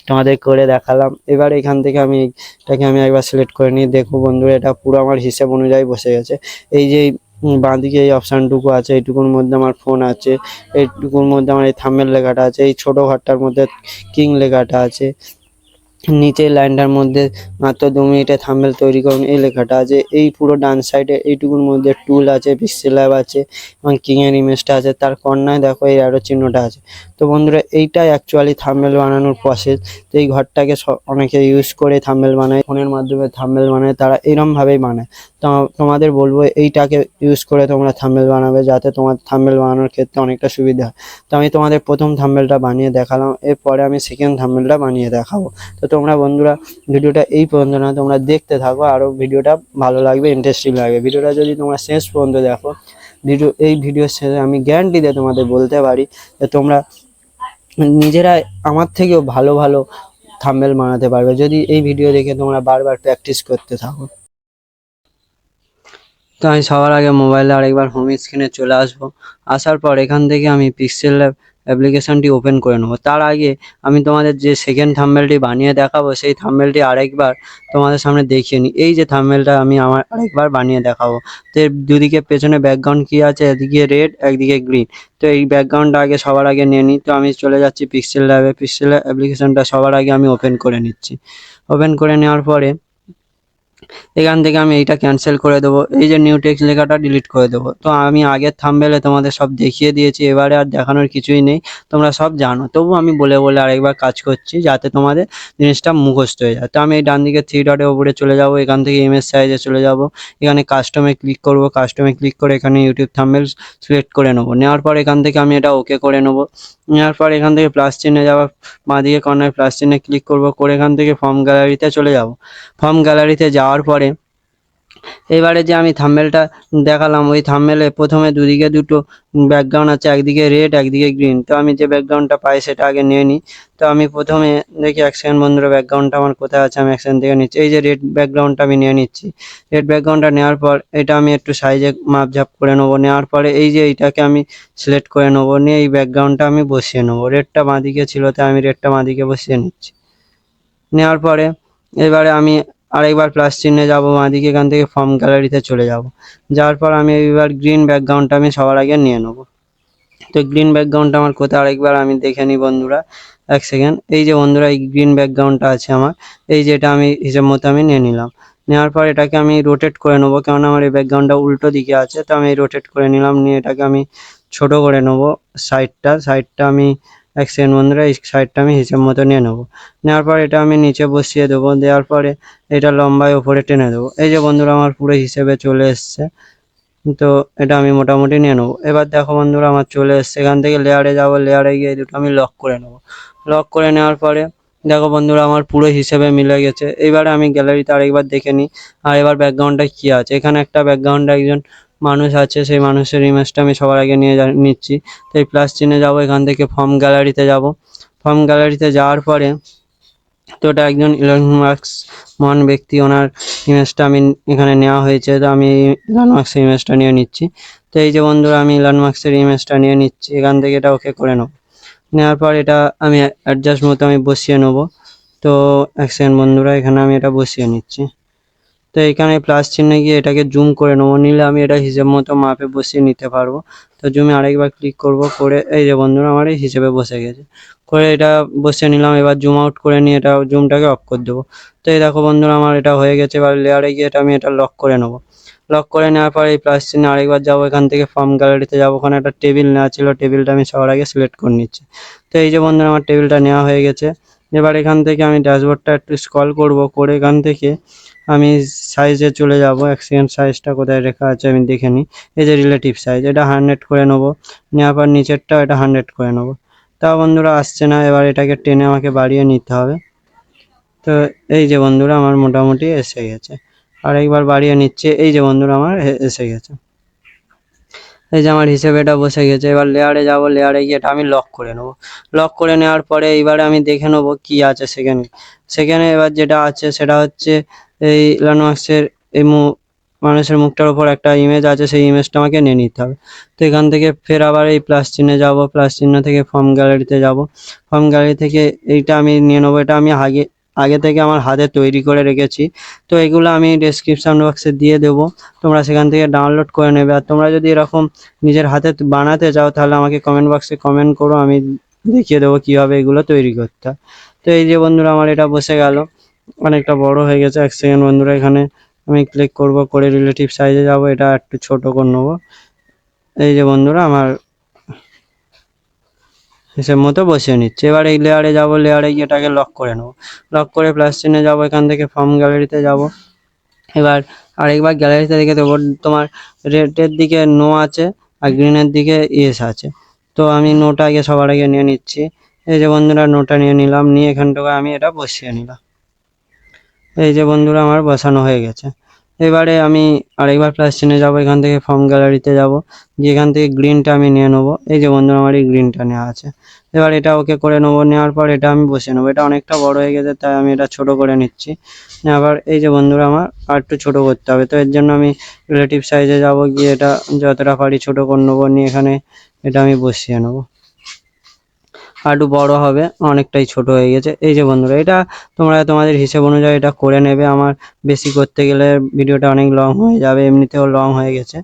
তোমাদের করে দেখালাম। এবার এখান থেকে আমি এটাকে আমি একবার সিলেক্ট করে নিই। দেখো বন্ধুরা, এটা পুরো আমার হিসেব অনুযায়ী বসে গেছে। এই যে বাঁদিকে এই অপশানটুকু আছে, এইটুকুর মধ্যে আমার ফোন আছে, এইটুকুর মধ্যে আমার এই থাম্বনেল লেখাটা আছে, এই ছোটো ঘরটার মধ্যে কিং লেখাটা আছে, নিচের লাইনটার মধ্যে মাত্র 2 মিনিটে থাম্বনেল তৈরি করুন এই লেখাটা আছে। এই পুরো ডান সাইডে এইটুকুর মধ্যে টুল আছে, পিক্সেল ল্যাব আছে এবং কিং এর ইমেজটা আছে। তার কর্নায় দেখো এই অ্যারো চিহ্নটা আছে। তো বন্ধুরা, এইটাই অ্যাকচুয়ালি থাম্বনেল বানানোর প্রসেস। তো এই ঘরটাকে অনেকে ইউজ করে থাম্বনেল বানায়, ফোনের মাধ্যমে থাম্বনেল বানায়, তারা এরমভাবেই বানায়। তো তোমাদের বলবো এইটাকে ইউজ করে তোমরা থাম্বনেল বানাবে, যাতে তোমার থাম্বনেল বানানোর ক্ষেত্রে অনেকটা সুবিধা হয়। তো আমি তোমাদের প্রথম থাম্বনেলটা বানিয়ে দেখালাম, এরপরে আমি সেকেন্ড থাম্বনেলটা বানিয়ে দেখাবো। তো তোমরা বন্ধুরা, ভিডিওটা এই পর্যন্ত না, তোমরা দেখতে থাকো, আরও ভিডিওটা ভালো লাগবে, ইন্টারেস্টিং লাগবে। ভিডিওটা যদি তোমরা শেষ পর্যন্ত দেখো, এই ভিডিওর শেষে আমি গ্যারান্টি দিয়ে তোমাদের বলতে পারি যে তোমরা নিজেরা আমার থেকেও ভালো ভালো থাম্বনেল বানাতে পারবে, যদি এই ভিডিও দেখে তোমরা বারবার প্র্যাকটিস করতে থাকো। তো আমি সবার আগে মোবাইলে আরেকবার হোম স্ক্রিনে চলে আসবো। আসার পর এখান থেকে আমি পিক্সেল ল্যাব অ্যাপ্লিকেশনটি ওপেন করে নেবো। তার আগে আমি তোমাদের যে সেকেন্ড থাম্বনেলটি বানিয়ে দেখাবো সেই থাম্বনেলটি আরেকবার তোমাদের সামনে দেখিয়ে নিই। এই যে থাম্বনেলটা আমি আমার আরেকবার বানিয়ে দেখাবো। তো এর দুদিকে পেছনে ব্যাকগ্রাউন্ড কি আছে, এদিকে রেড একদিকে গ্রিন। তো এই ব্যাকগ্রাউন্ডটা আগে সবার আগে নিয়ে নিই। তো আমি চলে যাচ্ছি পিক্সেল ল্যাবে। পিক্সেল ল্যাব অ্যাপ্লিকেশনটা সবার আগে আমি ওপেন করে নিচ্ছি। ওপেন করে নেওয়ার পরে এখান থেকে আমি এইটা ক্যান্সেল করে দেবো। এই যে নিউ টেক্সট লেখাটা ডিলিট করে দেবো। তো আমি আগের থাম্বনেলে তোমাদের সব দেখিয়ে দিয়েছি, এবারে আর দেখানোর কিছুই নেই, তোমরা সব জানো। তবু আমি বলে বলে আরেকবার কাজ করছি যাতে তোমাদের জিনিসটা মুখস্থ হয়ে যায়। তো আমি এই ডান দিকে 3 ডটের উপরে চলে যাব, এখান থেকে ইমেজ সাইজে চলে যাব, এখানে কাস্টমে ক্লিক করব। কাস্টমে ক্লিক করে এখানে ইউটিউব থাম্বনেল সিলেক্ট করে নেবো। নেওয়ার পর এখান থেকে আমি এটা ওকে করে নেবো। নেওয়ার পর এখান থেকে প্লাস চিহ্নে যাওয়ার বাঁদিকে কর্নার প্লাস চিহ্নে ক্লিক করব, করে এখান থেকে ফর্ম গ্যালারিতে চলে যাব। ফর্ম গ্যালারিতে যাওয়ার পরে এবারে যে আমি থাম্বনেলটা দেখালাম, ওই থাম্বনেলে প্রথমে দুদিকে দুটো ব্যাকগ্রাউন্ড আছে, একদিকে রেড একদিকে গ্রিন। তো আমি যে ব্যাকগ্রাউন্ডটা পাই সেটা আগে নিয়ে নিই। তো আমি প্রথমে দেখি, এক সেকেন্ড বন্ধুরা, ব্যাকগ্রাউন্ডটা আমার কোথায় আছে, আমি এক সেকেন্ড থেকে নিচ্ছি। এই যে রেড ব্যাকগ্রাউন্ডটা আমি নিয়ে নিচ্ছি। রেড ব্যাকগ্রাউন্ডটা নেওয়ার পর এটা আমি একটু সাইজে মাপঝাপ করে নেবো। নেওয়ার পরে এই যে এইটাকে আমি সিলেক্ট করে নেবো, নিয়ে এই ব্যাকগ্রাউন্ডটা আমি বসিয়ে নেবো। রেডটা বাঁদিকে ছিল তাই আমি রেডটা বাঁদিকে বসিয়ে নিচ্ছি। নেওয়ার পরে এবারে আমি আরেকবার প্লাস চিহ্নে যাব, বাঁদিকে এখান থেকে ফর্ম গ্যালারিতে চলে যাব। যাওয়ার পর আমি এবার গ্রিন ব্যাকগ্রাউন্ডটা আমি সবার আগে নিয়ে নেব। তো গ্রিন ব্যাকগ্রাউন্ডটা আমার কোথায় আরেকবার আমি দেখে নিই বন্ধুরা, এক সেকেন্ড। এই যে বন্ধুরা এই গ্রিন ব্যাকগ্রাউন্ডটা আছে আমার, এই যেটা আমি হিসেব মতো আমি নিয়ে নিলাম। নেওয়ার পর এটাকে আমি রোটেট করে নেবো, কারণ আমার এই ব্যাকগ্রাউন্ডটা উল্টো দিকে আছে। তো আমি রোটেট করে নিলাম, নিয়ে এটাকে আমি ছোট করে নেবো। সাইডটা আমি এক সেকেন্ড বন্ধুরা, এই সাইডটা আমি হিসেব মতো নিয়ে নেবো। নেওয়ার পর এটা আমি নিচে বসিয়ে দেবো। দেওয়ার পরে এটা লম্বায় ওপরে টেনে দেবো। এই যে বন্ধুরা আমার পুরো হিসেবে চলে এসছে। তো এটা আমি মোটামুটি নিয়ে নেবো। এবার দেখো বন্ধুরা আমার চলে এসছে। এখান থেকে লেয়ারে যাব, লেয়ারে গিয়ে দুটো আমি লক করে নেবো। লক করে নেওয়ার পরে দেখো বন্ধুরা আমার পুরো হিসেবে মিলে গেছে। এবারে আমি গ্যালারিতে আরেকবার দেখে নিই। আর এবার ব্যাকগ্রাউন্ডটা কি আছে, এখানে একটা ব্যাকগ্রাউন্ডে একজন মানুষ আছে, সেই মানুষের ইমেজটা আমি সবার আগে নিচ্ছি। তো এই প্লাস চিহ্নে যাবো, এখান থেকে ফর্ম গ্যালারিতে যাব। ফর্ম গ্যালারিতে যাওয়ার পরে তো ওটা একজন ইলন মাস্ক মহান ব্যক্তি, ওনার ইমেজটা আমি এখানে নেওয়া হয়েছে। তো আমি ইলন মাস্কের ইমেজটা নিয়ে নিচ্ছি। তো এই যে বন্ধুরা আমি ইলন মাস্কের ইমেজটা নিয়ে নিচ্ছি, এখান থেকে এটা ওকে করে নেবো। নেওয়ার পর এটা আমি অ্যাডজাস্ট মতো আমি বসিয়ে নেবো। তো এক সেকেন্ড বন্ধুরা, এখানে আমি এটা বসিয়ে নিচ্ছি। তো এখানে প্লাস চিহ্নে গিয়ে এটাকে জুম করে নেবো, নিলে আমি এটা হিসেব মতো মাপে বসিয়ে নিতে পারবো। তো জুমে আরেকবার ক্লিক করব, করে এই যে বন্ধুরা আমার এই হিসেবে বসে গেছে। করে এটা বসিয়ে নিলাম। এবার জুম আউট করে নিয়ে এটা জুমটাকে অফ করে দেবো। তো এই দেখো বন্ধুরা আমার এটা হয়ে গেছে। এবার লেয়ারে গিয়ে আমি এটা লক করে নেবো। লক করে নেওয়ার পর এই প্লাস চিহ্নে আরেকবার যাবো, এখান থেকে ফর্ম গ্যালারিতে যাবো। ওখানে একটা টেবিল নেওয়া ছিল, টেবিলটা আমি সবার আগে সিলেক্ট করে নিচ্ছি। তো এই যে বন্ধুরা আমার টেবিলটা নেওয়া হয়ে গেছে। এবার এখান থেকে আমি ড্যাশবোর্ডটা একটু স্ক্রল করব, করে এখান থেকে আমি সাইজে চলে যাব। এক সেকেন্ড, সাইজটা কোথায় লেখা আছে আমি দেখে নিই। এই যে রিলেটিভ সাইজ, এটা 100 করে নেবো। নেওয়ার পর নিচেরটাও এটা 100 করে নেবো। তাও বন্ধুরা আসছে না, এবার এটাকে টেনে আমাকে বাড়িয়ে নিতে হবে। তো এই যে বন্ধুরা আমার মোটামুটি এসে গেছে। আর একবার বাড়িয়ে নিচ্ছে, এই যে বন্ধুরা আমার এসে গেছে। এই যে আমার হিসেবে এটা বসে গেছে। এবার লেয়ারে যাব, লেয়ারে গিয়ে এটা আমি লক করে নেবো। লক করে নেওয়ার পরে এইবারে আমি দেখে নেবো কি আছে সেখানে এবার যেটা আছে সেটা হচ্ছে এই ইলন মাস্কের এই মানুষের মুখটার উপর একটা ইমেজ আছে, সেই ইমেজটা আমাকে নিয়ে নিতে হবে। তো এখান থেকে ফের আবার এই প্লাস চিহ্নে যাব, প্লাস চিহ্ন থেকে ফর্ম গ্যালারিতে যাব। ফর্ম গ্যালারি থেকে এইটা আমি নিয়ে নেবো। এটা আমি আগে থেকে আমার হাতে তৈরি করে রেখেছি। তো এগুলো আমি ডেসক্রিপশন বক্সে দিয়ে দেবো, তোমরা সেখান থেকে ডাউনলোড করে নেবে। আর তোমরা যদি এরকম নিজের হাতে বানাতে চাও তাহলে আমাকে কমেন্ট বক্সে কমেন্ট করো, আমি দেখিয়ে দেবো কীভাবে এগুলো তৈরি করতে হয়। তো এই যে বন্ধুরা আমার এটা বসে গেল, অনেকটা বড় হয়ে গেছে। এক সেকেন্ড বন্ধুরা, এখানে আমি ক্লিক করব, করে রিলেটিভ সাইজে যাব, এটা একটু ছোট করে নেবো। এই যে বন্ধুরা আমার হিসেব মতো বসিয়ে নিচ্ছে। এবার এই লেয়ারে যাব, লেয়ারে গিয়ে এটাকে লক করে নেবো। লক করে প্লাস চিহ্নে যাবো, এখান থেকে ফর্ম গ্যালারিতে যাব। এবার আরেকবার গ্যালারিতে দেখে দেবো তোমার রেডের দিকে নো আছে আর গ্রিনের দিকে ইয়েস আছে। তো আমি নোটা আগে সবার আগে নিয়ে নিচ্ছি। এই যে বন্ধুরা নোটা নিয়ে নিলাম, নিয়ে এখানটাকে আমি এটা বসিয়ে নিলাম। এই যে বন্ধুরা আমার বসানো হয়ে গেছে। এবারে আমি আরেকবার প্লাস চিহ্নে যাবো, এখান থেকে ফর্ম গ্যালারিতে যাব, গিয়ে এখান থেকে গ্রিনটা আমি নিয়ে নেবো। এই যে বন্ধুরা আমার এই গ্রিনটা নেওয়া আছে। এবার এটা ওকে করে নেবো। নেওয়ার পর এটা আমি বসিয়ে নেবো। এটা অনেকটা বড় হয়ে গেছে তাই আমি এটা ছোট করে নিচ্ছি। আবার এই যে বন্ধুরা আমার আর একটু ছোট করতে হবে। তো এর জন্য আমি রিলেটিভ সাইজে যাব, গিয়ে এটা যতটা পারি ছোট করে নেবো, নিয়ে এখানে এটা আমি বসিয়ে নেবো। আর একটু বড় হবে, অনেকটাই ছোট হয়ে গেছে। এই যে বন্ধুরা, এটা তোমরা তোমাদের হিসেব অনুযায়ী এটা করে নেবে। আমার বেশি করতে গেলে ভিডিওটা অনেক লং হয়ে যাবে, এমনিতেও লং হয়ে গেছে,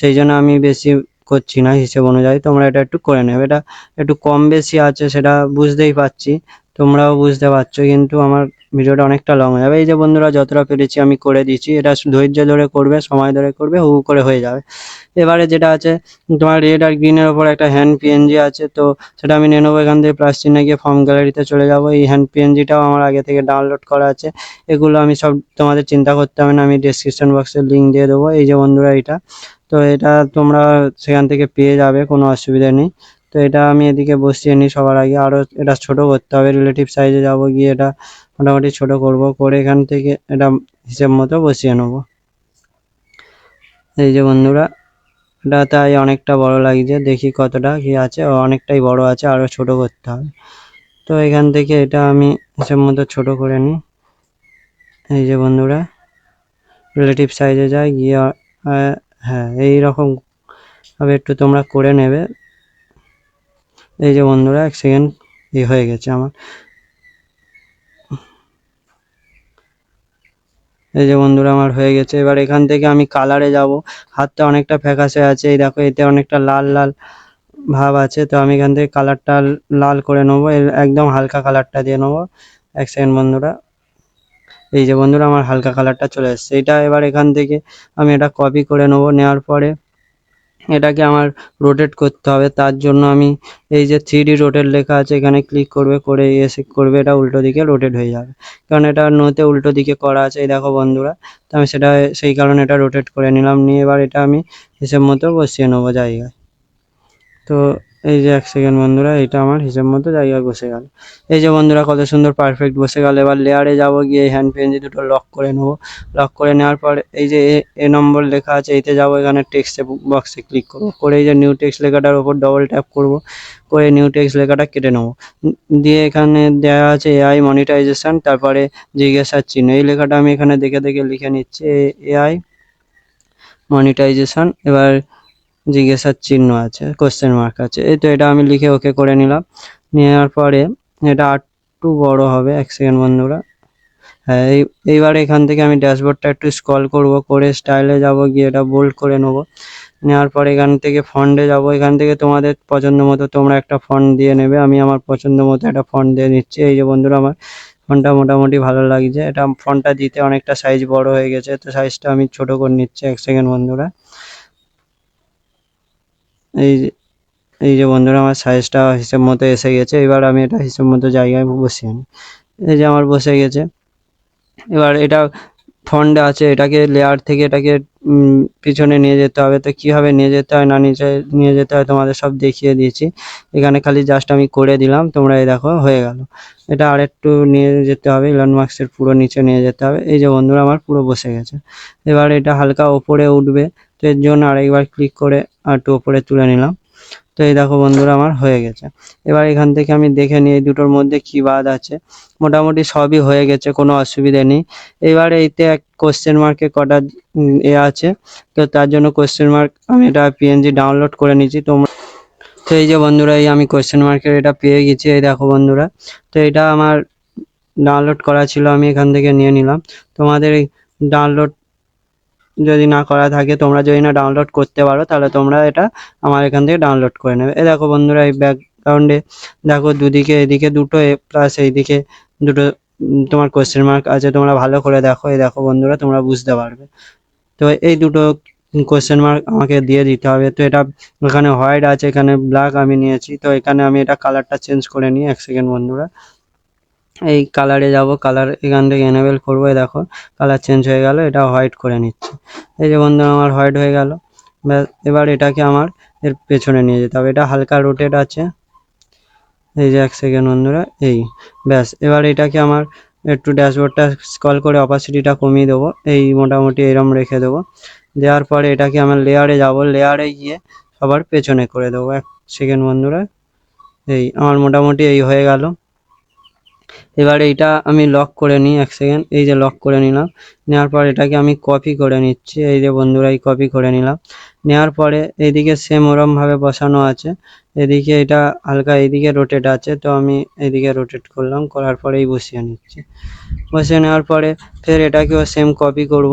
সেই জন্য আমি বেশি করছি না হিসেব অনুযায়ী। তোমরা এটা একটু করে নেবে। এটা একটু কম বেশি আছে সেটা বুঝতেই পারছি, তোমরাও বুঝতে পারছো, কিন্তু আমার ভিডিওটা অনেকটা লং হয়ে যাবে। এই যে বন্ধুরা, যতটা পেরেছি আমি করে দিচ্ছি। এটা ধৈর্য ধরে করবে, সময় ধরে করবে, হু হু করে হয়ে যাবে। এবারে যেটা আছে, তোমার রেড আর গ্রিনের ওপর একটা হ্যান্ড পিএনজি আছে, তো সেটা আমি নিয়ে নেবো। এখান থেকে প্লাস চিহ্নে গিয়ে ফর্ম গ্যালারিতে চলে যাব। এই হ্যান্ড পিএনজিটাও আমার আগে থেকে ডাউনলোড করা আছে। এগুলো আমি সব, তোমাদের চিন্তা করতে হবে না, আমি ডিসক্রিপশন বক্সে লিঙ্ক দিয়ে দেবো। এই যে বন্ধুরা, এটা তো এটা তোমরা সেখান থেকে পেয়ে যাবে, কোনো অসুবিধা নেই। তো এটা আমি এদিকে বসিয়ে নিই সবার আগে। আরও এটা ছোট করতে হবে, রিলেটিভ সাইজে যাব, গিয়ে এটা মোটামুটি ছোট করব, করে এখান থেকে এটা হিসেব মতো বসিয়ে নেবো। এই যে বন্ধুরা, এটা তাই অনেকটা বড় লাগছে, দেখি কতটা কি আছে। অনেকটাই বড় আছে, আরো ছোট করতে হবে। তো এখান থেকে এটা আমি হিসেব মতো ছোট করে নিই। এই যে বন্ধুরা, রিলেটিভ সাইজে যাই, গিয়ে হ্যাঁ এই রকম ভাবে একটু তোমরা করে নেবে। এই যে বন্ধুরা, 1 সেকেন্ড, হয়ে গেছে আমার। এই যে বন্ধুরা, আমার হয়ে গেছে। এবার এখান থেকে আমি কালারে যাব। হাতটা অনেকটা ফ্যাকাশে আছে, এই দেখো এতে অনেকটা লাল লাল ভাব আছে, তো আমি এখান থেকে কালারটা লাল করে নেবো, একদম হালকা কালারটা দিয়ে নেবো। 1 সেকেন্ড বন্ধুরা। এই যে বন্ধুরা, আমার হালকা কালারটা চলে এসছে। এটা এবার এখান থেকে আমি এটা কপি করে নেবো। নেওয়ার পরে এটাকে আমার রোটেট করতে হবে। তার জন্য আমি এই যে 3D রোটেট লেখা আছে, এখানে ক্লিক করবে, করে এসে করবে এটা উল্টো দিকে রোটেট হয়ে যাবে, কারণ এটা নোতে উল্টো দিকে করা আছে। এই দেখো বন্ধুরা, তো আমি সেটা সেই কারণে এটা রোটেট করে নিলাম। নিয়ে এবার এটা আমি হিসেব মতো বসিয়ে নেবো জায়গায়। তো এই যে 1 সেকেন্ড বন্ধুরা, এটা আমার হিসেব মতো জায়গায় বসে গেল। এই যে বন্ধুরা, কত সুন্দর পারফেক্ট বসে গেল। এবার লেয়ারে যাব, গিয়ে হ্যান্ড পেনজি দুটো লক করে নেবো। লক করে নেওয়ার পর এই যে এ নম্বর লেখা আছে, এতে যাব, এখানে টেক্সট বক্সে ক্লিক করবো, করে এই যে নিউ টেক্সট লেখাটার উপর ডবল ট্যাপ করব, করে নিউ টেক্সট লেখাটা কেটে নেবো। দিয়ে এখানে দেওয়া আছে এআই মনিটাইজেশন, তারপরে জিজ্ঞাসার চিহ্ন, এই লেখাটা আমি এখানে দেখে দেখে লিখে নিচ্ছি, এআই মনিটাইজেশন। এবার জিজ্ঞাসার চিহ্ন আছে, কোশ্চেন মার্ক আছে। এই তো এটা আমি লিখে ওকে করে নিলাম। নেওয়ার পরে এটা একটু বড় হবে। 1 সেকেন্ড বন্ধুরা। হ্যাঁ, এইবারে এখান থেকে আমি ড্যাশবোর্ডটা একটু স্ক্রল করব, করে স্টাইলে যাব, গিয়ে এটা বোল্ড করে নেবো। নেওয়ার পরে এখান থেকে ফন্টে যাব। এখান থেকে তোমাদের পছন্দ মতো তোমরা একটা ফন্ট দিয়ে নেবে। আমি আমার পছন্দ মতো একটা ফন্ট দিয়ে নিচ্ছি। এই যে বন্ধুরা, আমার ফন্টটা মোটামুটি ভালো লাগছে। এটা ফন্টটা দিতে অনেকটা সাইজ বড় হয়ে গেছে, তো সাইজটা আমি ছোট করে নিচ্ছি। 1 সেকেন্ড বন্ধুরা। এই যে বন্ধুরা, আমার সাইজটা হিসেব মতো এসে গেছে। এবার আমি এটা হিসেব মতো জায়গায় বসিয়ে নিই। এই যে আমার বসে গেছে। এবার এটা ফন্টে আছে, এটাকে লেয়ার থেকে এটাকে পিছনে নিয়ে যেতে হবে। তো কীভাবে নিয়ে যেতে হয় না নিয়ে যেতে হয় তোমাদের সব দেখিয়ে দিয়েছি। এখানে খালি জাস্ট আমি করে দিলাম, তোমরা এই দেখো হয়ে গেল। এটা আরেকটু নিয়ে যেতে হবে, ইলন মাস্কের পুরো নিচে নিয়ে যেতে হবে। এই যে বন্ধুরা, আমার পুরো বসে গেছে। এবার এটা হালকা ওপরে উঠবে, তো এর জন্য আরেকবার ক্লিক করে আর একটু ওপরে তুলে নিলাম। তো এই দেখো বন্ধুরা, আমার হয়ে গেছে। এবার এখান থেকে আমি দেখে নিই এই দুটোর মধ্যে কি বাদ আছে। মোটামুটি সবই হয়ে গেছে, কোনো অসুবিধে নেই। এবারে এইতে এক কোশ্চেন মার্কে কটা আছে, তো তার জন্য কোশ্চেন মার্ক আমি এটা পিএনজি ডাউনলোড করে নিয়েছি। তো এই যে বন্ধুরা, এই আমি কোশ্চেন মার্কের এটা পেয়ে গেছি। এই দেখো বন্ধুরা, তো এটা আমার ডাউনলোড করা ছিল, আমি এখান থেকে নিয়ে নিলাম। তোমাদের এই ডাউনলোড যদি না করা থাকে, তোমরা যদি না ডাউনলোড করতে পারো, তাহলে তোমরা এটা আমার এখান থেকে ডাউনলোড করে নেবে। এই দেখো বন্ধুরা, এই ব্যাকগ্রাউন্ডে দেখো দুদিকে, এদিকে দুটো প্লাস এইদিকে দুটো তোমার কোশ্চেন মার্ক আছে। তোমরা ভালো করে দেখো, এই দেখো বন্ধুরা, তোমরা বুঝতে পারবে। তো এই দুটো কোশ্চেন মার্ক আমাকে দিয়ে দিতে হবে। তো এটা এখানে হোয়াইট আছে, এখানে ব্ল্যাক আমি নিয়েছি। তো এখানে আমি এটা কালারটা চেঞ্জ করে নিই। 1 সেকেন্ড বন্ধুরা। এই কালারে যাব, কালার এখান থেকে এনেবেল করবো। এই দেখো কালার চেঞ্জ হয়ে গেল, এটা হোয়াইট করে নিচ্ছি। এই যে বন্ধুরা, আমার হোয়াইট হয়ে গেল। এবার এটাকে আমার এর পেছনে নিয়ে যেতে হবে। এটা হালকা রোটেট আছে। এই যে 1 সেকেন্ড বন্ধুরা, এই ব্যাস। এবার এটাকে আমার একটু ড্যাশবোর্ডটা স্ক্রল করে অপাসিটিটা কমিয়ে দেবো, এই মোটামুটি এরম রেখে দেবো। দেওয়ার পরে এটাকে আমার লেয়ারে যাব, লেয়ারে গিয়ে সবার পেছনে করে দেবো। 1 সেকেন্ড বন্ধুরা। এই আমার মোটামুটি এই হয়ে গেল। এবার এইটা আমি লক করে নিই। 1 সেকেন্ড। এই যে লক করে নিলাম। নেওয়ার পর এটাকে আমি কপি করে নিচ্ছি। এই যে বন্ধুরা, এই কপি করে নিলাম। নেওয়ার পরে এইদিকে সেম ওরম ভাবে বসানো আছে, এদিকে এটা হালকা এইদিকে রোটেট আছে, তো আমি এইদিকে রোটেট করলাম, করার পরেই বসিয়ে নিচ্ছি। বসিয়ে নেওয়ার পরে ফের এটাকেও সেম কপি করব।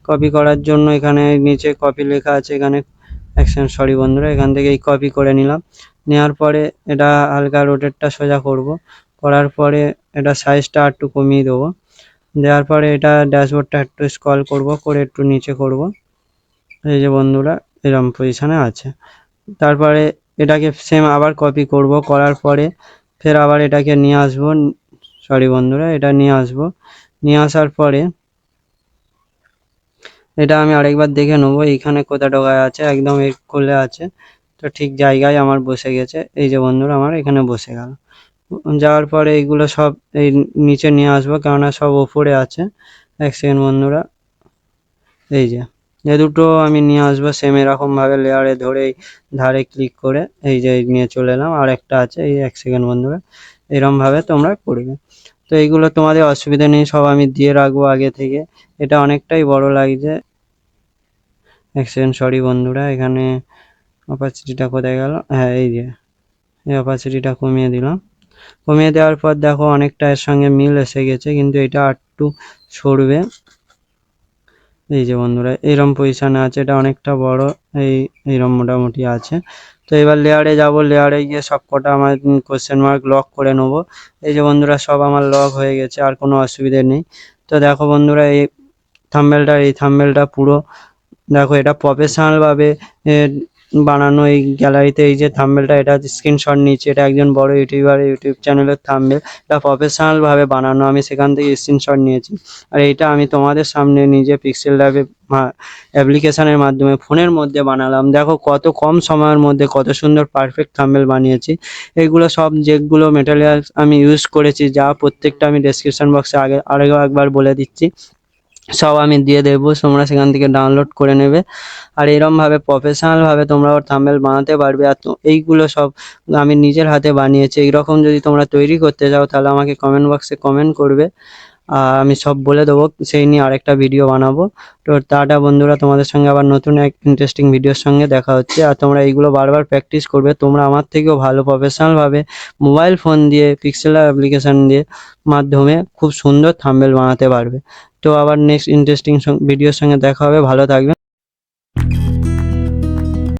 কপি করার জন্য এখানে নিচে কপি লেখা আছে, এখানে সরি বন্ধুরা, এখান থেকে এই কপি করে নিলাম। নেওয়ার পরে এটা হালকা রোটেটটা সোজা করব, করার পরে এটা সাইজটা একটু কমিয়ে দেবো। দেওয়ার পরে এটা ড্যাশবোর্ডটা একটু স্ক্রল করব, করে একটু নিচে করব। এই যে বন্ধুরা এরকম পজিশনে আছে। তারপরে এটাকে সেম আবার কপি করব, করার পরে ফের আবার এটাকে নিয়ে আসবো, সরি বন্ধুরা, এটা নিয়ে আসবো। নিয়ে আসার পরে এটা আমি আরেকবার দেখে নেবো এইখানে কোথা ঢোকায় আছে, একদম এই কোলে আছে, তো ঠিক জায়গায় আমার বসে গেছে। এই যে বন্ধুরা আমার এখানে বসে গেল। যাওয়ার পরে এইগুলো সব এই নিচে নিয়ে আসবো, কেননা সব ওপরে আছে। এক সেকেন্ড বন্ধুরা, এই যে এ দুটো আমি নিয়ে আসবো সেম এরকম ভাবে লেয়ারে ধরে ধারে ক্লিক করে এই যে নিয়ে চলে এলাম। আর একটা আছে, এই এক সেকেন্ড বন্ধুরা, এরকম ভাবে তোমরা করবে। তো এইগুলো তোমাদের অসুবিধা নেই, সব আমি দিয়ে রাখবো আগে থেকে। এটা অনেকটাই বড় লাগছে। এক সেকেন্ড সরি বন্ধুরা, এখানে অপাসিটিটা কোথায় গেল, হ্যাঁ এই যে এই অপাসিটিটা কমিয়ে দিলাম। কমিয়ে দেওয়ার পর দেখো অনেকটা এর সঙ্গে মিল এসে গেছে, কিন্তু এটা একটু সরবে। এই যে বন্ধুরা এইরকম পজিশনে আছে, এটা অনেকটা বড়, এইরকম মোটামুটি আছে। তো এবার লেয়ারে যাব, লেয়ারে গিয়ে সব কটা আমার কোশ্চেন মার্ক লক করে নেবো। এই যে বন্ধুরা সব আমার লক হয়ে গেছে, আর কোনো অসুবিধে নেই। তো দেখো বন্ধুরা এই থাম্বনেলটা পুরো দেখো, এটা প্রফেশনাল ভাবে বানানো। এই গ্যালারিতে এই যে থাম্বনেলটা, এটা স্ক্রিনশট নিচ্ছে, এটা একজন বড় ইউটিউবার ইউটিউব চ্যানেলের থাম্বনেল। এটা প্রফেশনাল ভাবে বানানো, আমি সেখান থেকে স্ক্রিনশট নিয়েছি। আর এইটা আমি তোমাদের সামনে নিজে পিক্সেল ল্যাবে অ্যাপ্লিকেশনের মাধ্যমে ফোনের মধ্যে বানালাম। দেখো কত কম সময়ের মধ্যে কত সুন্দর পারফেক্ট থাম্বনেল বানিয়েছি। এইগুলো সব যেগুলো মেটেরিয়ালস আমি ইউজ করেছি, যা প্রত্যেকটা আমি ডেসক্রিপশন বক্সে আরও একবার বলে দিচ্ছি, সব আমি দিয়ে দেবো, তোমরা সেখান থেকে ডাউনলোড করে নেবে। আর এরমভাবে প্রফেশনালভাবে তোমরা থাম্বনেল বানাতে পারবে। আর এইগুলো সব আমি নিজের হাতে বানিয়েছি। এইরকম যদি তোমরা তৈরি করতে চাও তাহলে আমাকে কমেন্ট বক্সে কমেন্ট করবে, আর আমি সব বলে দেবো, সেই নিয়ে আরেকটা ভিডিও বানাবো। তো টাটা বন্ধুরা, তোমাদের সঙ্গে আবার নতুন এক ইন্টারেস্টিং ভিডিওর সঙ্গে দেখা হচ্ছে। আর তোমরা এইগুলো বারবার প্র্যাকটিস করবে, তোমরা আমার থেকেও ভালো প্রফেশনালভাবে মোবাইল ফোন দিয়ে পিক্সেল অ্যাপ্লিকেশন দিয়ে মাধ্যমে খুব সুন্দর থাম্বনেল বানাতে পারবে। তো আবার নেক্সট ইন্টারেস্টিং ভিডিওর সঙ্গে দেখা হবে, ভালো থাকবেন।